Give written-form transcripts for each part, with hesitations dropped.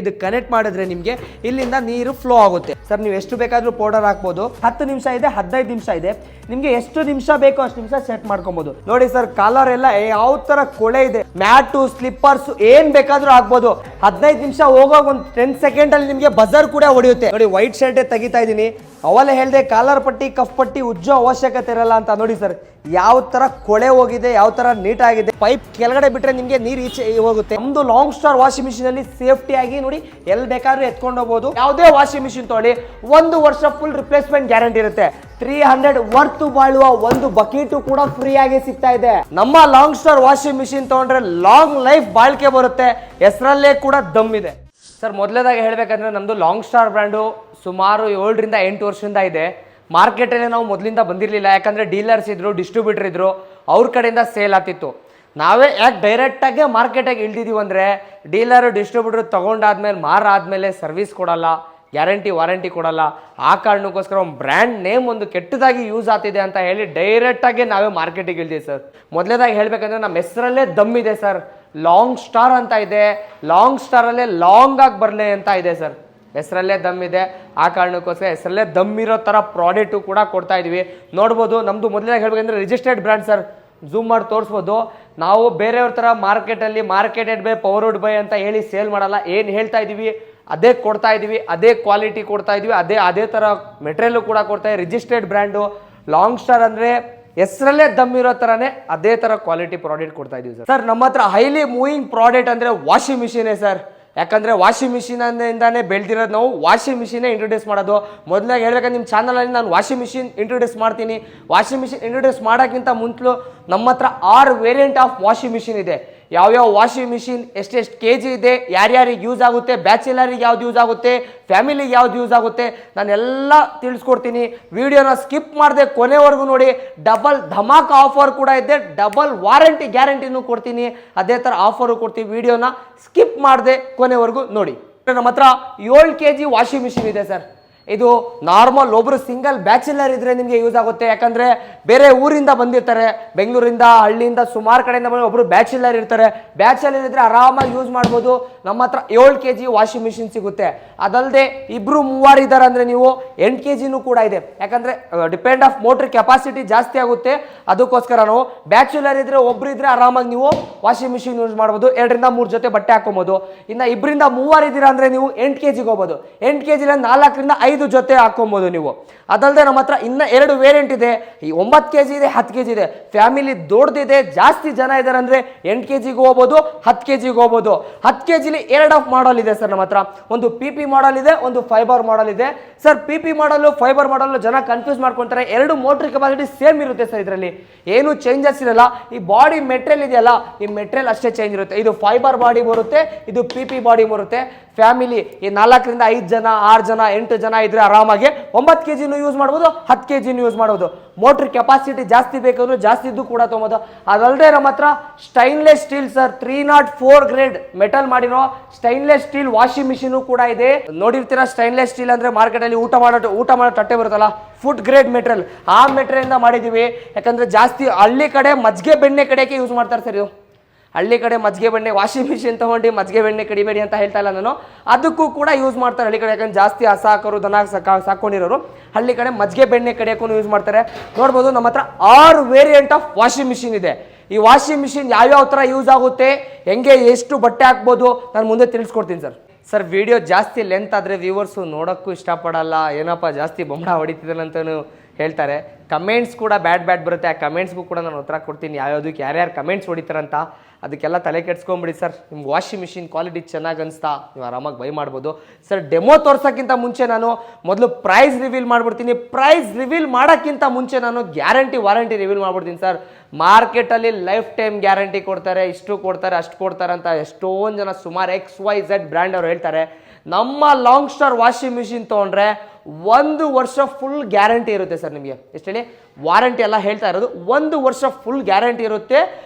ಇದು ಕನೆಕ್ಟ್ ಮಾಡಿದ್ರೆ ನಿಮಗೆ ಇಲ್ಲಿಂದ ನೀರು ಫ್ಲೋ ಆಗುತ್ತೆ ಸರ್. ನೀವು ಎಷ್ಟು ಬೇಕಾದ್ರೂ ಪೌಡರ್ ಹಾಕ್ಬೋದು. 10 ನಿಮಿಷ ಇದೆ, 15 ನಿಮಿಷ ಇದೆ, ನಿಮ್ಗೆ ಎಷ್ಟು ನಿಮಿಷ ಬೇಕೋ ಅಷ್ಟು ನಿಮಿಷ ಸೆಟ್ ಮಾಡ್ಕೊಬಹುದು. ನೋಡಿ ಸರ್, ಕಾಲರ್ ಎಲ್ಲ ಯಾವ ತರ ಕೊಳೆ ಇದೆ, ಮ್ಯಾಟು, ಸ್ಲಿಪ್ಪರ್ಸ್ ಏನ್ ಬೇಕಾದ್ರೂ ಹಾಕ್ಬೋದು. 15 ನಿಮಿಷ ಹೋಗುವಾಗ ಒಂದು 10 ಸೆಕೆಂಡ್ ಅಲ್ಲಿ ನಿಮ್ಗೆ ಬಜರ್ ಕೂಡ ಹೊಡೆಯುತ್ತೆ. ನೋಡಿ, ವೈಟ್ ಶರ್ಟ್ ತೆಗಿತಾ ಇದೀನಿ. ಅವಲೇ ಹೇಳ್ದೆ ಕಾಲರ್ ಪಟ್ಟಿ, ಕಫ್ ಪಟ್ಟಿ ಉಜ್ಜೋ ಅವಶ್ಯಕತೆ ಇರಲ್ಲ ಅಂತ. ನೋಡಿ ಸರ್, ಯಾವ ತರ ಕೊಳೆ ಹೋಗಿದೆ, ಯಾವ ತರ ನೀಟ್ ಆಗಿದೆ. ಪೈಪ್ ಕೆಳಗಡೆ ಬಿಟ್ರೆ ನಿಮ್ಗೆ ನೀರು ಈಚೆ ಹೋಗುತ್ತೆ. ನಮ್ದು ಲಾಂಗ್ ಸ್ಟಾರ್ ವಾಷಿಂಗ್ ಮಿಷಿನ್ ಅಲ್ಲಿ ಸೇಫ್ಟಿ ಆಗಿ ನೋಡಿ ಎಲ್ಲಿ ಬೇಕಾದ್ರೂ ಎತ್ಕೊಂಡು ಹೋಗ್ಬೋದು. ಯಾವುದೇ ವಾಷಿಂಗ್ ಮಿಷಿನ್ ತೊಗೊಳ್ಳಿ, 1 ವರ್ಷ ಫುಲ್ ರಿಪ್ಲೇಸ್ಮೆಂಟ್ ಗ್ಯಾರಂಟಿ ಇರುತ್ತೆ. 300 ವರ್ತ್ ಬಾಳುವ ಒಂದು ಬಕೆಟ್ ಕೂಡ ಫ್ರೀ ಆಗಿ ಸಿಗ್ತಾ ಇದೆ. ನಮ್ಮ ಲಾಂಗ್ ಸ್ಟಾರ್ ವಾಷಿಂಗ್ ಮಿಷಿನ್ ತಗೊಂಡ್ರೆ ಲಾಂಗ್ ಲೈಫ್ ಬಾಳ್ಕೆ ಬರುತ್ತೆ. ಹೆಸರಲ್ಲೇ ಕೂಡ ದಮ್ ಇದೆ ಸರ್. ಮೊದಲೇದಾಗಿ ಹೇಳ್ಬೇಕಂದ್ರೆ ನಮ್ದು ಲಾಂಗ್ ಸ್ಟಾರ್ ಬ್ರ್ಯಾಂಡು ಸುಮಾರು 7 ರಿಂದ 8 ವರ್ಷದಿಂದ ಇದೆ. ಮಾರ್ಕೆಟಲ್ಲಿ ನಾವು ಮೊದಲಿಂದ ಬಂದಿರಲಿಲ್ಲ, ಯಾಕಂದರೆ ಡೀಲರ್ಸ್ ಇದ್ರು, ಡಿಸ್ಟ್ರಿಬ್ಯೂಟರ್ ಇದ್ರು, ಅವ್ರ ಕಡೆಯಿಂದ ಸೇಲ್ ಆಗ್ತಿತ್ತು. ನಾವೇ ಯಾಕೆ ಡೈರೆಕ್ಟಾಗಿ ಮಾರ್ಕೆಟಾಗಿ ಇಳ್ದಿದ್ದೀವಿ ಅಂದರೆ, ಡೀಲರು ಡಿಸ್ಟ್ರಿಬ್ಯೂಟರ್ ತೊಗೊಂಡಾದ್ಮೇಲೆ ಮಾರಾದ್ಮೇಲೆ ಸರ್ವಿಸ್ ಕೊಡಲ್ಲ, ಗ್ಯಾರಂಟಿ ವಾರಂಟಿ ಕೊಡಲ್ಲ. ಆ ಕಾರಣಕ್ಕೋಸ್ಕರ ಒಂದು ಬ್ರ್ಯಾಂಡ್ ನೇಮ್ ಒಂದು ಕೆಟ್ಟದಾಗಿ ಯೂಸ್ ಆಗ್ತಿದೆ ಅಂತ ಹೇಳಿ ಡೈರೆಕ್ಟಾಗಿ ನಾವೇ ಮಾರ್ಕೆಟಿಗೆ ಇಳ್ದೀವಿ ಸರ್. ಮೊದಲೇದಾಗಿ ಹೇಳ್ಬೇಕಂದ್ರೆ ನಮ್ಮ ಹೆಸರಲ್ಲೇ ದಮ್ ಇದೆ ಸರ್. ಲಾಂಗ್ ಸ್ಟಾರ್ ಅಂತ ಇದೆ, ಲಾಂಗ್ ಸ್ಟಾರಲ್ಲೇ ಲಾಂಗ್ ಆಗಿ ಬರಲಿ ಅಂತ ಇದೆ ಸರ್. ಹೆಸರಲ್ಲೇ ದಮ್ ಇದೆ. ಆ ಕಾರಣಕ್ಕೋಸ್ಕರ ಹೆಸರಲ್ಲೇ ದಮ್ ಇರೋ ಥರ ಪ್ರಾಡಕ್ಟು ಕೂಡ ಕೊಡ್ತಾ ಇದೀವಿ. ನೋಡ್ಬೋದು, ನಮ್ಮದು ಮೊದಲನೇ ಹೇಳ್ಬೇಕಂದ್ರೆ ರಿಜಿಸ್ಟರ್ಡ್ ಬ್ರ್ಯಾಂಡ್ ಸರ್. ಝೂಮ್ ಮಾಡಿ ತೋರಿಸ್ಬೋದು. ನಾವು ಬೇರೆಯವ್ರ ಥರ ಮಾರ್ಕೆಟಲ್ಲಿ ಮಾರ್ಕೆಟೆಡ್ ಬೈ ಪವರ್ಡ್ ಬೈ ಅಂತ ಹೇಳಿ ಸೇಲ್ ಮಾಡಲ್ಲ. ಏನು ಹೇಳ್ತಾ ಇದ್ದೀವಿ ಅದೇ ಕೊಡ್ತಾ ಇದ್ದೀವಿ, ಅದೇ ಕ್ವಾಲಿಟಿ ಕೊಡ್ತಾ ಇದ್ದೀವಿ, ಅದೇ ಥರ ಮೆಟೀರಿಯಲ್ ಕೂಡ ಕೊಡ್ತಾ ಇದ್ದೀವಿ. ರಿಜಿಸ್ಟರ್ಡ್ ಬ್ರ್ಯಾಂಡು ಲಾಂಗ್ ಸ್ಟಾರ್ ಅಂದರೆ ಹೆಸರಲ್ಲೇ ದಮ್ ಇರೋ ಥರನೇ ಅದೇ ಥರ ಕ್ವಾಲಿಟಿ ಪ್ರಾಡಕ್ಟ್ ಕೊಡ್ತಾ ಇದ್ದೀವಿ ಸರ್. ಸರ್, ನಮ್ಮ ಹತ್ರ ಹೈಲಿ ಮೂವಿಂಗ್ ಪ್ರಾಡಕ್ಟ್ ಅಂದರೆ ವಾಷಿಂಗ್ ಮಿಷಿನೇ ಸರ್. ಯಾಕಂದರೆ ವಾಷಿಂಗ್ ಮಿಷಿನಿಂದಾನೇ ಬೆಳೆದಿರೋದು ನಾವು. ವಾಷಿಂಗ್ ಮಿಷಿನೇ ಇಂಟ್ರೊಡ್ಯೂಸ್ ಮಾಡೋದು. ಮೊದಲಾಗಿ ಹೇಳ್ಬೇಕಂದ್ರೆ ನಿಮ್ಮ ಚಾನಲಲ್ಲಿ ನಾನು ವಾಷಿಂಗ್ ಮಿಷಿನ್ ಇಂಟ್ರೊಡ್ಯೂಸ್ ಮಾಡ್ತೀನಿ. ವಾಷಿಂಗ್ ಮಿಷಿನ್ ಇಂಟ್ರೊಡ್ಯೂಸ್ ಮಾಡೋಕ್ಕಿಂತ ಮುಂಚಲು ನಮ್ಮ ಹತ್ರ 6 ವೇರಿಯಂಟ್ ಆಫ್ ವಾಷಿಂಗ್ ಮಿಷಿನ್ ಇದೆ. ಯಾವ್ಯಾವ ವಾಷಿಂಗ್ ಮಿಷಿನ್ ಎಷ್ಟೆಷ್ಟು kg ಇದೆ, ಯಾರ್ಯಾರಿಗೆ ಯೂಸ್ ಆಗುತ್ತೆ, ಬ್ಯಾಚುಲರಿಗೆ ಯಾವ್ದು ಯೂಸ್ ಆಗುತ್ತೆ, ಫ್ಯಾಮಿಲಿಗೆ ಯಾವ್ದು ಯೂಸ್ ಆಗುತ್ತೆ, ನಾನೆಲ್ಲ ತಿಳಿಸ್ಕೊಡ್ತೀನಿ. ವಿಡಿಯೋನ ಸ್ಕಿಪ್ ಮಾಡದೆ ಕೊನೆವರೆಗೂ ನೋಡಿ. ಡಬಲ್ ಧಮಾಕ ಆಫರ್ ಕೂಡ ಇದೆ, ಡಬಲ್ ವಾರಂಟಿ ಗ್ಯಾರಂಟಿನೂ ಕೊಡ್ತೀನಿ. ಅದೇ ಥರ ಆಫರು ಕೊಡ್ತೀವಿ. ವಿಡಿಯೋನ ಸ್ಕಿಪ್ ಮಾಡದೆ ಕೊನೆವರೆಗೂ ನೋಡಿ. ನಮ್ಮ ಹತ್ರ 7 kg ವಾಷಿಂಗ್ ಮಿಷಿನ್ ಇದೆ ಸರ್. ಇದು ನಾರ್ಮಲ್ ಒಬ್ಬರು ಸಿಂಗಲ್ ಬ್ಯಾಚುಲರ್ ಇದ್ರೆ ನಿಮಗೆ ಯೂಸ್ ಆಗುತ್ತೆ. ಯಾಕಂದರೆ ಬೇರೆ ಊರಿಂದ ಬಂದಿರ್ತಾರೆ, ಬೆಂಗಳೂರಿಂದ, ಹಳ್ಳಿಯಿಂದ, ಸುಮಾರು ಕಡೆಯಿಂದ ಬಂದು ಒಬ್ಬರು ಬ್ಯಾಚುಲರ್ ಇರ್ತಾರೆ. ಬ್ಯಾಚುಲರ್ ಇದ್ರೆ ಆರಾಮಾಗಿ ಯೂಸ್ ಮಾಡ್ಬೋದು. ನಮ್ಮ ಹತ್ರ 7 kg ವಾಷಿಂಗ್ ಮಿಷಿನ್ ಸಿಗುತ್ತೆ. ಅದಲ್ಲದೆ 2-3 ಇದ್ದಾರೆ ಅಂದರೆ ನೀವು 8 kgನೂ ಕೂಡ ಇದೆ. ಯಾಕಂದರೆ ಡಿಪೆಂಡ್ ಆಫ್ ಮೋಟ್ರ್ ಕೆಪಾಸಿಟಿ ಜಾಸ್ತಿ ಆಗುತ್ತೆ. ಅದಕ್ಕೋಸ್ಕರ ನಾವು ಬ್ಯಾಚುಲರ್ ಇದ್ರೆ ಒಬ್ರು ಇದ್ರೆ ಆರಾಮಾಗಿ ನೀವು ವಾಷಿಂಗ್ ಮಿಷಿನ್ ಯೂಸ್ ಮಾಡ್ಬೋದು. 2 ರಿಂದ 3 ಜೊತೆ ಬಟ್ಟೆ ಹಾಕೊಬೋದು. ಇನ್ನು 2 ರಿಂದ 3 ಇದ್ದೀರಾ ಅಂದರೆ ನೀವು 8 kgಗೆ ಹೋಗ್ಬೋದು. 8 kg 4 ರಿಂದ 5 ಜೊತೆ ಹಾಕೊಬಹುದು ನೀವು. ಅದಲ್ಲದೆ ನಮ್ಮ ಹತ್ರ ಇನ್ನ 2 ವೇರಿಯಂಟ್ ಇದೆ. ಈ 9 kg ಇದೆ, 10 kg ಇದೆ. ಫ್ಯಾಮಿಲಿ ದೊಡ್ಡದಿದೆ, ಜಾಸ್ತಿ ಜನ ಇದ್ದಾರೆ ಅಂದ್ರೆ 8 kgಗೆ ಹೋಗ್ಬೋದು, 10 kgಗೆ ಹೋಗ್ಬೋದು. 10 kgಲಿ 2 ಆಫ್ ಮಾಡಲ್ ಇದೆ ಸರ್ ನಮ್ಮ ಹತ್ರ. ಒಂದು PP ಮಾಡಲ್ ಇದೆ, ಒಂದು ಫೈಬರ್ ಮಾಡಲ್ ಇದೆ ಸರ್. PP ಮಾಡಲ್, ಫೈಬರ್ ಮಾಡಲ್ ಜನ ಕನ್ಫ್ಯೂಸ್ ಮಾಡ್ಕೊಂತಾರೆ. 2 ಮೋಟರ್ ಕೆಪಾಸಿಟಿ ಸೇಮ್ ಇರುತ್ತೆ ಸರ್. ಇದರಲ್ಲಿ ಏನು ಚೇಂಜಸ್ ಇರಲ್ಲ. ಈ ಬಾಡಿ ಮೆಟೀರಿಯಲ್ ಇದೆಯಲ್ಲ, ಈ ಮೆಟೀರಿಯಲ್ ಅಷ್ಟೇ ಚೇಂಜ್ ಇರುತ್ತೆ. ಇದು ಫೈಬರ್ ಬಾಡಿ ಬರುತ್ತೆ, ಇದು PP ಬಾಡಿ ಬರುತ್ತೆ. ಫ್ಯಾಮಿಲಿ ಈ 4 ರಿಂದ 5 ಜನ, 6 ಜನ, 8 ಜನ ಇದ್ರೆ ಆರಾಮಾಗಿ 9 kgನೂ ಯೂಸ್ ಮಾಡ್ಬೋದು, 10 kgನೂ ಯೂಸ್ ಮಾಡ್ಬೋದು. ಮೋಟರ್ ಕೆಪಾಸಿಟಿ ಜಾಸ್ತಿ ಬೇಕಂದ್ರೆ ಜಾಸ್ತಿ ಇದ್ದು ಕೂಡ ತೊಗೋಬೋದು. ಅದಲ್ಲದೆ ನಮ್ಮ ಹತ್ರ stainless steel sir, 304 grade metal ಮಾಡಿರೋ ಸ್ಟೈನ್ಲೆಸ್ ಸ್ಟೀಲ್ ವಾಷಿಂಗ್ ಮಿಷಿನ್ ಕೂಡ ಇದೆ. ನೋಡಿರ್ತೀರಾ, ಸ್ಟೈನ್ಲೆಸ್ ಸ್ಟೀಲ್ ಅಂದ್ರೆ ಮಾರ್ಕೆಟ್ ಅಲ್ಲಿ ಊಟ ಮಾಡೋ ತಟ್ಟೆ ಬರುತ್ತಲ್ಲ, ಫುಡ್ ಗ್ರೇಡ್ ಮೆಟೀರಿಯಲ್. ಆ ಮೆಟೀರಿಯಲ್ ಇಂದ ಮಾಡಿದೀವಿ. ಯಾಕಂದ್ರೆ ಜಾಸ್ತಿ ಹಳ್ಳಿ ಕಡೆ ಮಜ್ಜಿಗೆ ಬೆಣ್ಣೆ ಕಡೆಗೆ ಯೂಸ್ ಮಾಡ್ತಾರೆ ಸರ್. ಇದು ಹಳ್ಳಿ ಕಡೆ ಮಜ್ಜಿಗೆ ಬೆಣ್ಣೆ, ವಾಷಿಂಗ್ ಮಿಷಿನ್ ತಗೊಂಡು ಮಜ್ಜಿಗೆ ಬೆಣ್ಣೆ ಕಡಿಬೇಡಿ ಅಂತ ಹೇಳ್ತಾ ಇಲ್ಲ ನಾನು. ಅದಕ್ಕೂ ಕೂಡ ಯೂಸ್ ಮಾಡ್ತಾರೆ ಹಳ್ಳಿ ಕಡೆ. ಯಾಕಂದ್ರೆ ಜಾಸ್ತಿ ಹಸಾಕರು, ದನ ಸಾಕೊಂಡಿರೋರು ಹಳ್ಳಿ ಕಡೆ ಮಜ್ಜಿಗೆ ಬೆಣ್ಣೆ ಕಡಿಯೋಕ್ಕೂ ಯೂಸ್ ಮಾಡ್ತಾರೆ. ನೋಡ್ಬೋದು, ನಮ್ಮ ಹತ್ರ 6 ವೇರಿಯಂಟ್ ಆಫ್ ವಾಷಿಂಗ್ ಮಿಷಿನ್ ಇದೆ. ಈ ವಾಷಿಂಗ್ ಮಿಷಿನ್ ಯಾವ್ಯಾವ ಥರ ಯೂಸ್ ಆಗುತ್ತೆ, ಹೆಂಗೆ ಎಷ್ಟು ಬಟ್ಟೆ ಹಾಕ್ಬೋದು, ನಾನು ಮುಂದೆ ತಿಳಿಸ್ಕೊಡ್ತೀನಿ ಸರ್. ಸರ್, ವಿಡಿಯೋ ಜಾಸ್ತಿ ಲೆಂತ್ ಆದರೆ ವ್ಯೂವರ್ಸು ನೋಡೋಕ್ಕೂ ಇಷ್ಟಪಡಲ್ಲ. ಏನಪ್ಪ ಜಾಸ್ತಿ ಬೊಂಬಡ ಹೊಡಿತಿದ್ದಲ್ಲ ಅಂತಲೂ ಹೇಳ್ತಾರೆ. ಕಮೆಂಟ್ಸ್ ಕೂಡ ಬ್ಯಾಡ್ ಬರುತ್ತೆ. ಆ ಕಮೆಂಟ್ಸ್ಗೂ ಕೂಡ ನಾನು ಉತ್ತರ ಕೊಡ್ತೀನಿ, ಯಾವ್ಯಾವುದಕ್ಕೆ ಯಾರ್ಯಾರು ಕಮೆಂಟ್ಸ್ ಹೊಡಿತಾರಂತ. ಅದಕ್ಕೆಲ್ಲ ತಲೆ ಕೆಡ್ಸ್ಕೊಂಬಿಡಿ ಸರ್. ನಿಮ್ಗೆ ವಾಷಿಂಗ್ ಮಿಷಿನ್ ಕ್ವಾಲಿಟಿ ಚೆನ್ನಾಗಿ ಅನಿಸ್ತಾ ನೀವು ಆರಾಮಾಗಿ ಬೈ ಮಾಡ್ಬೋದು ಸರ್. ಡೆಮೋ ತೋರ್ಸೋಕ್ಕಿಂತ ಮುಂಚೆ ನಾನು ಮೊದಲು ಪ್ರೈಸ್ ರಿವೀಲ್ ಮಾಡ್ಬಿಡ್ತೀನಿ. ಪ್ರೈಸ್ ರಿವೀಲ್ ಮಾಡೋಕ್ಕಿಂತ ಮುಂಚೆ ನಾನು ಗ್ಯಾರಂಟಿ ವಾರಂಟಿ ರಿವೀಲ್ ಮಾಡ್ಬಿಡ್ತೀನಿ ಸರ್. ಮಾರ್ಕೆಟಲ್ಲಿ ಲೈಫ್ ಟೈಮ್ ಗ್ಯಾರಂಟಿ ಕೊಡ್ತಾರೆ, ಇಷ್ಟು ಕೊಡ್ತಾರೆ, ಅಷ್ಟು ಕೊಡ್ತಾರೆ ಅಂತ ಎಷ್ಟೊಂದು ಜನ ಸುಮಾರು XYZ ಬ್ರ್ಯಾಂಡ್ ಅವರು ಹೇಳ್ತಾರೆ. ನಮ್ಮ ಲಾಂಗ್ ಸ್ಟಾರ್ ವಾಷಿಂಗ್ ಮಿಷಿನ್ ತೊಗೊಂಡ್ರೆ 1 ವರ್ಷ ಫುಲ್ ಗ್ಯಾರಂಟಿ ಇರುತ್ತೆ ಸರ್. ನಿಮಗೆ ಎಷ್ಟು ಹೇಳಿ ವಾರಂಟಿ ಎಲ್ಲ ಹೇಳ್ತಾ ಇರೋದು. 1 ವರ್ಷ ಫುಲ್ ಗ್ಯಾರಂಟಿ ಇರುತ್ತೆ,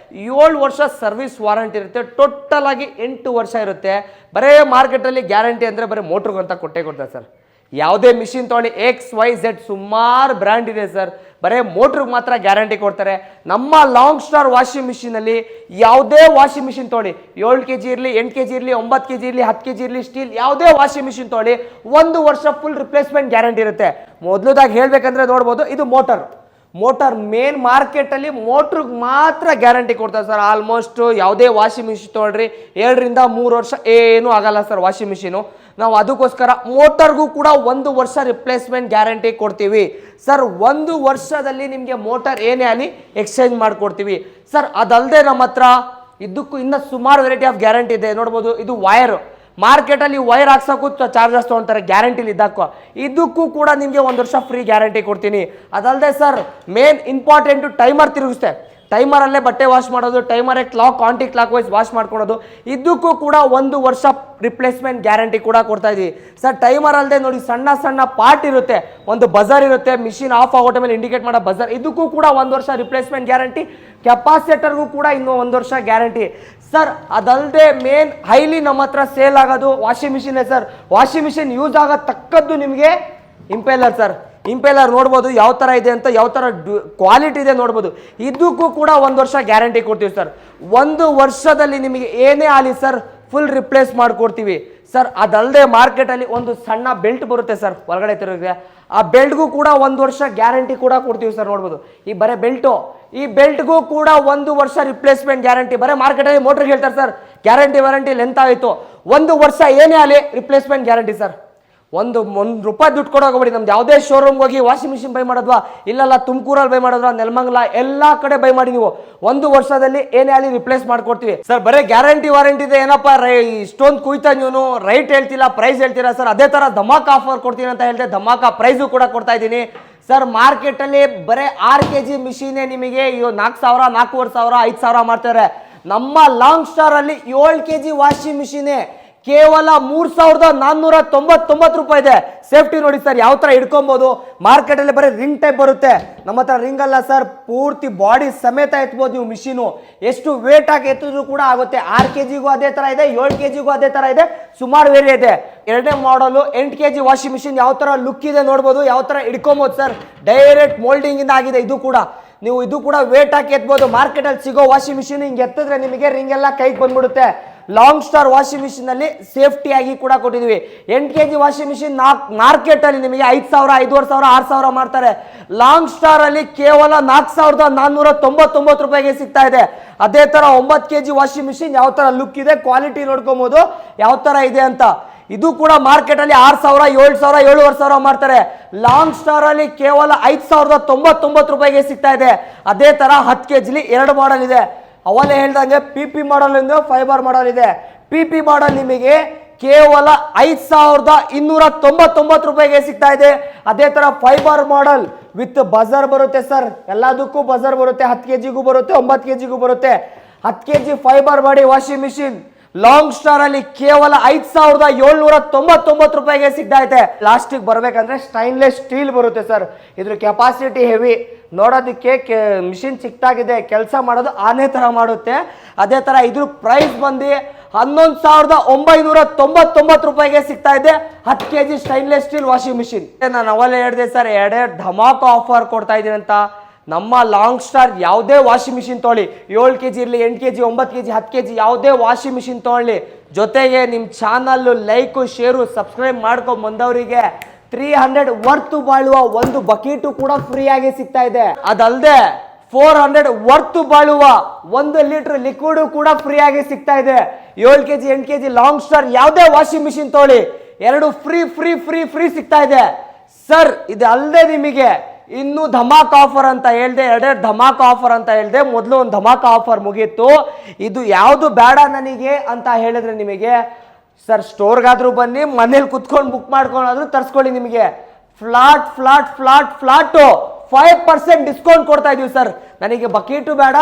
7 ವರ್ಷ ಸರ್ವಿಸ್ ವಾರಂಟಿ ಇರುತ್ತೆ. ಟೋಟಲ್ ಆಗಿ 8 ವರ್ಷ ಇರುತ್ತೆ. ಬರೇ ಮಾರ್ಕೆಟಲ್ಲಿ ಗ್ಯಾರಂಟಿ ಅಂದರೆ ಬರೀ ಮೋಟ್ರಿಗಂತ ಕೊಟ್ಟೆ ಕೊಡ್ತಾರೆ ಸರ್. ಯಾವುದೇ ಮಿಷಿನ್ ತೊಗೊಳ್ಳಿ XYZ ಸುಮಾರು ಬ್ರ್ಯಾಂಡ್ ಇದೆ ಸರ್. ಬರೇ ಮೋಟ್ರಿಗೆ ಮಾತ್ರ ಗ್ಯಾರಂಟಿ ಕೊಡ್ತಾರೆ. ನಮ್ಮ ಲಾಂಗ್ ಸ್ಟಾರ್ ವಾಷಿಂಗ್ ಮಿಷಿನಲ್ಲಿ ಯಾವುದೇ ವಾಷಿಂಗ್ ಮಿಷಿನ್ ತೊಗೊಳ್ಳಿ, 7 kg ಇರಲಿ, 8 kg ಇರಲಿ, 9 kg ಇರಲಿ, 10 kg ಇರಲಿ, ಸ್ಟೀಲ್ ಯಾವುದೇ ವಾಷಿಂಗ್ ಮಿಷಿನ್ ತೊಗೊಳ್ಳಿ 1 ವರ್ಷ ಫುಲ್ ರಿಪ್ಲೇಸ್ಮೆಂಟ್ ಗ್ಯಾರಂಟಿ ಇರುತ್ತೆ. ಮೊದಲದಾಗಿ ಹೇಳ್ಬೇಕಂದ್ರೆ ನೋಡ್ಬೋದು, ಇದು ಮೋಟರ್ ಮೇನ್ ಮಾರ್ಕೆಟಲ್ಲಿ ಮೋಟ್ರಿಗೆ ಮಾತ್ರ ಗ್ಯಾರಂಟಿ ಕೊಡ್ತಾರೆ ಸರ್. ಆಲ್ಮೋಸ್ಟ್ ಯಾವುದೇ ವಾಷಿಂಗ್ ಮಿಷಿನ್ ತೊಗೊಳ್ರಿ 2 ರಿಂದ 3 ವರ್ಷ ಏನೂ ಆಗಲ್ಲ ಸರ್ ವಾಷಿಂಗ್ ಮಿಷಿನು. ನಾವು ಅದಕ್ಕೋಸ್ಕರ ಮೋಟರ್ಗೂ ಕೂಡ 1 ವರ್ಷ ರಿಪ್ಲೇಸ್ಮೆಂಟ್ ಗ್ಯಾರಂಟಿ ಕೊಡ್ತೀವಿ ಸರ್. 1 ವರ್ಷದಲ್ಲಿ ನಿಮಗೆ ಮೋಟರ್ ಏನೇ ಆಗಲಿ ಎಕ್ಸ್ಚೇಂಜ್ ಮಾಡಿಕೊಡ್ತೀವಿ ಸರ್. ಅದಲ್ಲದೆ ನಮ್ಮ ಹತ್ರ ಇದಕ್ಕೂ ಇನ್ನೂ ಸುಮಾರು ವೆರೈಟಿ ಆಫ್ ಗ್ಯಾರಂಟಿ ಇದೆ. ನೋಡ್ಬೋದು, ಇದು ವೈರ್. ಮಾರ್ಕೆಟಲ್ಲಿ ವೈರ್ ಹಾಕ್ಸೋಕ್ಕೂ ಚಾರ್ಜಸ್ ತೊಗೊಳ್ತಾರೆ ಗ್ಯಾರಂಟಿಲಿ ಇದ್ದಕ್ಕೂ. ಇದಕ್ಕೂ ಕೂಡ ನಿಮಗೆ 1 ವರ್ಷ ಫ್ರೀ ಗ್ಯಾರಂಟಿ ಕೊಡ್ತೀನಿ. ಅದಲ್ಲದೆ ಸರ್, ಮೇನ್ ಇಂಪಾರ್ಟೆಂಟು ಟೈಮರ್ ತಿರುಗಿಸ್ತೆ. ಟೈಮರಲ್ಲೇ ಬಟ್ಟೆ ವಾಶ್ ಮಾಡೋದು, ಟೈಮರೇ ಆಂಟಿ ಕ್ಲಾಕ್ ವೈಸ್ ವಾಶ್ ಮಾಡ್ಕೊಳೋದು, ಇದಕ್ಕೂ ಕೂಡ 1 ವರ್ಷ ರಿಪ್ಲೇಸ್ಮೆಂಟ್ ಗ್ಯಾರಂಟಿ ಕೂಡ ಕೊಡ್ತಾ ಇದೀವಿ ಸರ್. ಟೈಮರ್ ಅಲ್ಲದೆ ನೋಡಿ, ಸಣ್ಣ ಪಾರ್ಟ್ ಇರುತ್ತೆ, ಒಂದು ಬಜರ್ ಇರುತ್ತೆ, ಮಿಷಿನ್ ಆಫ್ ಆಗೋ ಟೈಮಲ್ಲಿ ಇಂಡಿಕೇಟ್ ಮಾಡೋ ಬಜರ್, ಇದಕ್ಕೂ ಕೂಡ 1 ವರ್ಷ ರಿಪ್ಲೇಸ್ಮೆಂಟ್ ಗ್ಯಾರಂಟಿ. ಕೆಪಾಸಿಟರ್ಗೂ ಕೂಡ ಇನ್ನೂ 1 ವರ್ಷ ಗ್ಯಾರಂಟಿ ಸರ್. ಅದಲ್ಲದೆ ಮೇನ್ ಹೈಲಿ ನಮ್ಮ ಹತ್ರ ಸೇಲ್ ಆಗೋದು washing machine sir. Washing machine use ಆಗೋ ತಕ್ಕದ್ದು ನಿಮಗೆ ಇಂಪೆಲ್ಲರ್ ಸರ್. ಇಂಪೆಲ್ಲರ್ ನೋಡ್ಬೋದು ಯಾವ ಥರ ಇದೆ ಅಂತ, ಯಾವ ಥರ ಕ್ವಾಲಿಟಿ ಇದೆ ನೋಡ್ಬೋದು. ಇದಕ್ಕೂ ಕೂಡ 1 ವರ್ಷ ಗ್ಯಾರಂಟಿ ಕೊಡ್ತೀವಿ ಸರ್. 1 ವರ್ಷದಲ್ಲಿ ನಿಮಗೆ ಏನೇ ಆಗಲಿ ಸರ್ ಫುಲ್ ರಿಪ್ಲೇಸ್ ಮಾಡಿಕೊಡ್ತೀವಿ ಸರ್. ಅದಲ್ಲದೆ ಮಾರ್ಕೆಟಲ್ಲಿ ಒಂದು ಸಣ್ಣ ಬೆಲ್ಟ್ ಬರುತ್ತೆ ಸರ್, ಹೊರಗಡೆ ತಿರುಗಿದೆ, ಆ ಬೆಲ್ಟ್ಗೂ ಕೂಡ 1 ವರ್ಷ ಗ್ಯಾರಂಟಿ ಕೂಡ ಕೊಡ್ತೀವಿ ಸರ್. ನೋಡ್ಬೋದು, ಈ ಬರೀ ಬೆಲ್ಟು, ಈ ಬೆಲ್ಟ್ಗೂ ಕೂಡ 1 ವರ್ಷ ರಿಪ್ಲೇಸ್ಮೆಂಟ್ ಗ್ಯಾರಂಟಿ. ಬರೀ ಮಾರ್ಕೆಟಲ್ಲಿ ಮೋಟ್ರಿಗೆ ಹೇಳ್ತಾರೆ ಸರ್ ಗ್ಯಾರಂಟಿ ವಾರಂಟಿ ಲೆಂತ್ ಆಯಿತು. 1 ವರ್ಷ ಏನೇ ಆಗಲಿ ರಿಪ್ಲೇಸ್ಮೆಂಟ್ ಗ್ಯಾರಂಟಿ ಸರ್. ಒಂದು ರೂಪಾಯಿ ದುಡ್ಡು ಕೊಡೋಗಬೇಡಿ. ನಮ್ದು ಯಾವುದೇ ಶೋರೂಮ್ಗೆ ಹೋಗಿ ವಾಷಿಂಗ್ ಮಿಷಿನ್ ಬೈ ಮಾಡೋದ್ವಾ, ಇಲ್ಲಲ್ಲ ತುಮಕೂರಲ್ಲಿ ಬೈ ಮಾಡೋದ್ವಾ, ನೆಲಮಂಗಲ ಎಲ್ಲ ಕಡೆ ಬೈ ಮಾಡಿ ನೀವು 1 ವರ್ಷದಲ್ಲಿ ಏನೇ ಆಗಲಿ ರಿಪ್ಲೇಸ್ ಮಾಡ್ಕೊಡ್ತೀವಿ ಸರ್. ಬರೀ ಗ್ಯಾರಂಟಿ ವಾರಂಟಿ ಇದೆ ಏನಪ್ಪ ಇಷ್ಟೊಂದು ಕುಯ್ತಾ ನೀವು ರೈಟ್ ಹೇಳ್ತಿಲ್ಲ, ಪ್ರೈಸ್ ಹೇಳ್ತೀರಾ ಸರ್. ಅದೇ ಥರ ಧಮಾಕ ಆಫರ್ ಕೊಡ್ತೀನಿ ಅಂತ ಹೇಳಿದೆ, ಧಮಾಕ ಪ್ರೈಸು ಕೂಡ ಕೊಡ್ತಾ ಇದ್ದೀನಿ ಸರ್. ಮಾರ್ಕೆಟಲ್ಲಿ ಬರೀ 6 kg ಮಿಷಿನೇ ನಿಮಗೆ 4,000, 4,500, 5,000 ಮಾಡ್ತಾರೆ. ನಮ್ಮ ಲಾಂಗ್ ಸ್ಟಾರ್ ಅಲ್ಲಿ 7 kg ವಾಷಿಂಗ್ ಮಿಷಿನೇ ಕೇವಲ 3,499 ರೂಪಾಯಿ ಇದೆ. ಸೇಫ್ಟಿ ನೋಡಿ ಸರ್ ಯಾವ ಥರ ಹಿಡ್ಕೊಬೋದು. ಮಾರ್ಕೆಟಲ್ಲಿ ಬರೀ ರಿಂಗ್ ಟೈಪ್ ಬರುತ್ತೆ, ನಮ್ಮ ಹತ್ರ ರಿಂಗ್ ಅಲ್ಲ ಸರ್, ಪೂರ್ತಿ ಬಾಡಿ ಸಮೇತ ಎತ್ಬೋದು ನೀವು. ಮಿಷಿನು ಎಷ್ಟು ವೇಟ್ ಆಗಿ ಎತ್ತಿದ್ರು ಕೂಡ ಆಗುತ್ತೆ. 6 kgಗೂ ಅದೇ ಥರ ಇದೆ, 7 kgಗೂ ಅದೇ ಥರ ಇದೆ, ಸುಮಾರು ವೇರಿ ಇದೆ. 2ನೇ ಮಾಡಲು 8 kg ವಾಷಿಂಗ್ ಮಿಷಿನ್ ಯಾವ ಥರ ಲುಕ್ ಇದೆ ನೋಡ್ಬೋದು, ಯಾವ ಥರ ಹಿಡ್ಕೊಬೋದು ಸರ್. ಡೈರೆಕ್ಟ್ ಮೋಲ್ಡಿಂಗ್ ಇಂದ ಆಗಿದೆ ಇದು ಕೂಡ. ನೀವು ಇದು ಕೂಡ ವೇಟ್ ಹಾಕಿ ಎತ್ಬೋದು. ಮಾರ್ಕೆಟಲ್ಲಿ ಸಿಗೋ ವಾಷಿಂಗ್ ಮಿಷಿನ್ ಹಿಂಗೆ ಎತ್ತಿದ್ರೆ ನಿಮಗೆ ರಿಂಗ್ ಎಲ್ಲ ಕೈಗೆ ಬಂದ್ಬಿಡುತ್ತೆ. ಲಾಂಗ್ ಸ್ಟಾರ್ ವಾಷಿಂಗ್ ಮಿಷಿನ್ ಅಲ್ಲಿ ಸೇಫ್ಟಿ ಆಗಿ ಕೂಡ ಕೊಟ್ಟಿದ್ದೀವಿ. 8 kg ವಾಷಿಂಗ್ ಮಿಷಿನ್ ಮಾರ್ಕೆಟ್ ಅಲ್ಲಿ ನಿಮಗೆ 5,000, 5,500, 6,000 ಮಾಡ್ತಾರೆ. ಲಾಂಗ್ ಸ್ಟಾರ್ ಅಲ್ಲಿ ಕೇವಲ 4,499 ರೂಪಾಯಿಗೆ ಸಿಗ್ತಾ ಇದೆ. ಅದೇ ತರ 9 kg ವಾಷಿಂಗ್ ಮಿಷಿನ್ ಯಾವ ತರ ಲುಕ್ ಇದೆ, ಕ್ವಾಲಿಟಿ ನೋಡ್ಕೊಬಹುದು ಯಾವ ತರ ಇದೆ ಅಂತ. ಇದು ಕೂಡ ಮಾರ್ಕೆಟ್ ಅಲ್ಲಿ 6,000, 7,000, 7,500 ಮಾಡ್ತಾರೆ. ಲಾಂಗ್ ಸ್ಟಾರ್ ಅಲ್ಲಿ ಕೇವಲ 5,099 ರೂಪಾಯಿಗೆ ಸಿಗ್ತಾ ಇದೆ. ಅದೇ ತರ 10 kg 2 ಮಾಡಲ್ ಇದೆ. ಅವಲೇ ಹೇಳ್ದಂಗೆ PP ಮಾಡಲ್ ಇಂದ ಫೈಬರ್ ಮಾಡಲ್ ಇದೆ. PP ಮಾಡಲ್ ನಿಮಗೆ ಕೇವಲ 5,299 ರೂಪಾಯಿಗೆ ಸಿಗ್ತಾ ಇದೆ. ಅದೇ ತರ ಫೈಬರ್ ಮಾಡಲ್ ವಿತ್ ಬಜರ್ ಬರುತ್ತೆ ಸರ್. ಎಲ್ಲದಕ್ಕೂ ಬಜರ್ ಬರುತ್ತೆ. 10 kgಗೂ ಬರುತ್ತೆ, 9 kgಗೂ ಬರುತ್ತೆ. 10 kg fibre body washing machine long star ಅಲ್ಲಿ ಕೇವಲ 5,799 ರೂಪಾಯಿಗೆ ಸಿಗ್ತಾ ಇದೆ. ಲಾಸ್ಟಿಗೆ ಬರ್ಬೇಕಂದ್ರೆ ಸ್ಟೈನ್ಲೆಸ್ ಸ್ಟೀಲ್ ಬರುತ್ತೆ ಸರ್. ಇದ್ರ ಕೆಪಾಸಿಟಿ ಹೆವಿ, ನೋಡೋದಕ್ಕೆ ಮಿಷಿನ್ ಚಿಕ್ಕದಾಗಿದೆ, ಕೆಲಸ ಮಾಡೋದು ಆನೆ ತರ ಮಾಡುತ್ತೆ. ಅದೇ ತರ ಇದ್ರ ಪ್ರೈಸ್ ಬಂದು 11,999 ರೂಪಾಯಿಗೆ ಸಿಗ್ತಾ ಇದೆ. 10 kg stainless steel washing machine. ನಾನು ಅವಲೇ ಹೇಳಿದೆ ಸರ್, 2 ಧಮಾಕ ಆಫರ್ ಕೊಡ್ತಾ ಇದ್ದೀನಿ ಅಂತ. ನಮ್ಮ ಲಾಂಗ್ ಸ್ಟಾರ್ ಯಾವುದೇ ವಾಷಿಂಗ್ ಮಿಷಿನ್ ತೊಗೊಳ್ಳಿ, 7 kg ಇರಲಿ, 8 kg, 9 kg, 10 kg ಯಾವುದೇ ವಾಷಿಂಗ್ ಮಿಷಿನ್ ತೊಗೊಳ್ಳಿ, ಜೊತೆಗೆ ನಿಮ್ಮ ಚಾನಲ್ ಲೈಕು, ಶೇರು, ಸಬ್ಸ್ಕ್ರೈಬ್ ಮಾಡ್ಕೊಂಡು ಬಂದವರಿಗೆ 300 ವರ್ತ್ ಬಾಳುವ ಒಂದು ಬಕೆಟು ಕೂಡ ಫ್ರೀ ಆಗಿ ಸಿಗ್ತಾ ಇದೆ. ಅದಲ್ಲದೆ 400 ವರ್ತ್ ಬಾಳುವ 1 ಲೀಟರ್ ಲಿಕ್ವಿಡ್ ಕೂಡ ಫ್ರೀ ಆಗಿ ಸಿಗ್ತಾ ಇದೆ. 7 kg, 8 kg ಲಾಂಗ್ ಸ್ಟಾರ್ ಯಾವುದೇ ವಾಷಿಂಗ್ ಮಿಷಿನ್ ತೊಗೊಳ್ಳಿ, 2 ಫ್ರೀ ಸಿಗ್ತಾ ಇದೆ ಸರ್. ಇದು ಅಲ್ಲದೆ ನಿಮಗೆ ಇನ್ನು ಧಮಾಕ ಆಫರ್ ಅಂತ ಹೇಳ್ದೆ, 2 ಧಮಾಕ ಆಫರ್ ಅಂತ ಹೇಳ್ದೆ. ಮೊದಲು ಒಂದು ಧಮಾಕ ಆಫರ್ ಮುಗೀತು. ಇದು ಯಾವುದು ಬೇಡ ನನಗೆ ಅಂತ ಹೇಳಿದ್ರೆ ನಿಮಗೆ ಸರ್ ಸ್ಟೋರ್ಗಾದ್ರೂ ಬನ್ನಿ, ಮನೇಲಿ ಕುತ್ಕೊಂಡು ಬುಕ್ ಮಾಡ್ಕೊಂಡಾದ್ರೂ ತರಿಸ್ಕೊಳ್ಳಿ. ನಿಮಗೆ ಫ್ಲಾಟ್ 5% ಡಿಸ್ಕೌಂಟ್ ಕೊಡ್ತಾ ಇದೀವಿ ಸರ್. ನನಗೆ ಬಕೆಟು ಬೇಡ,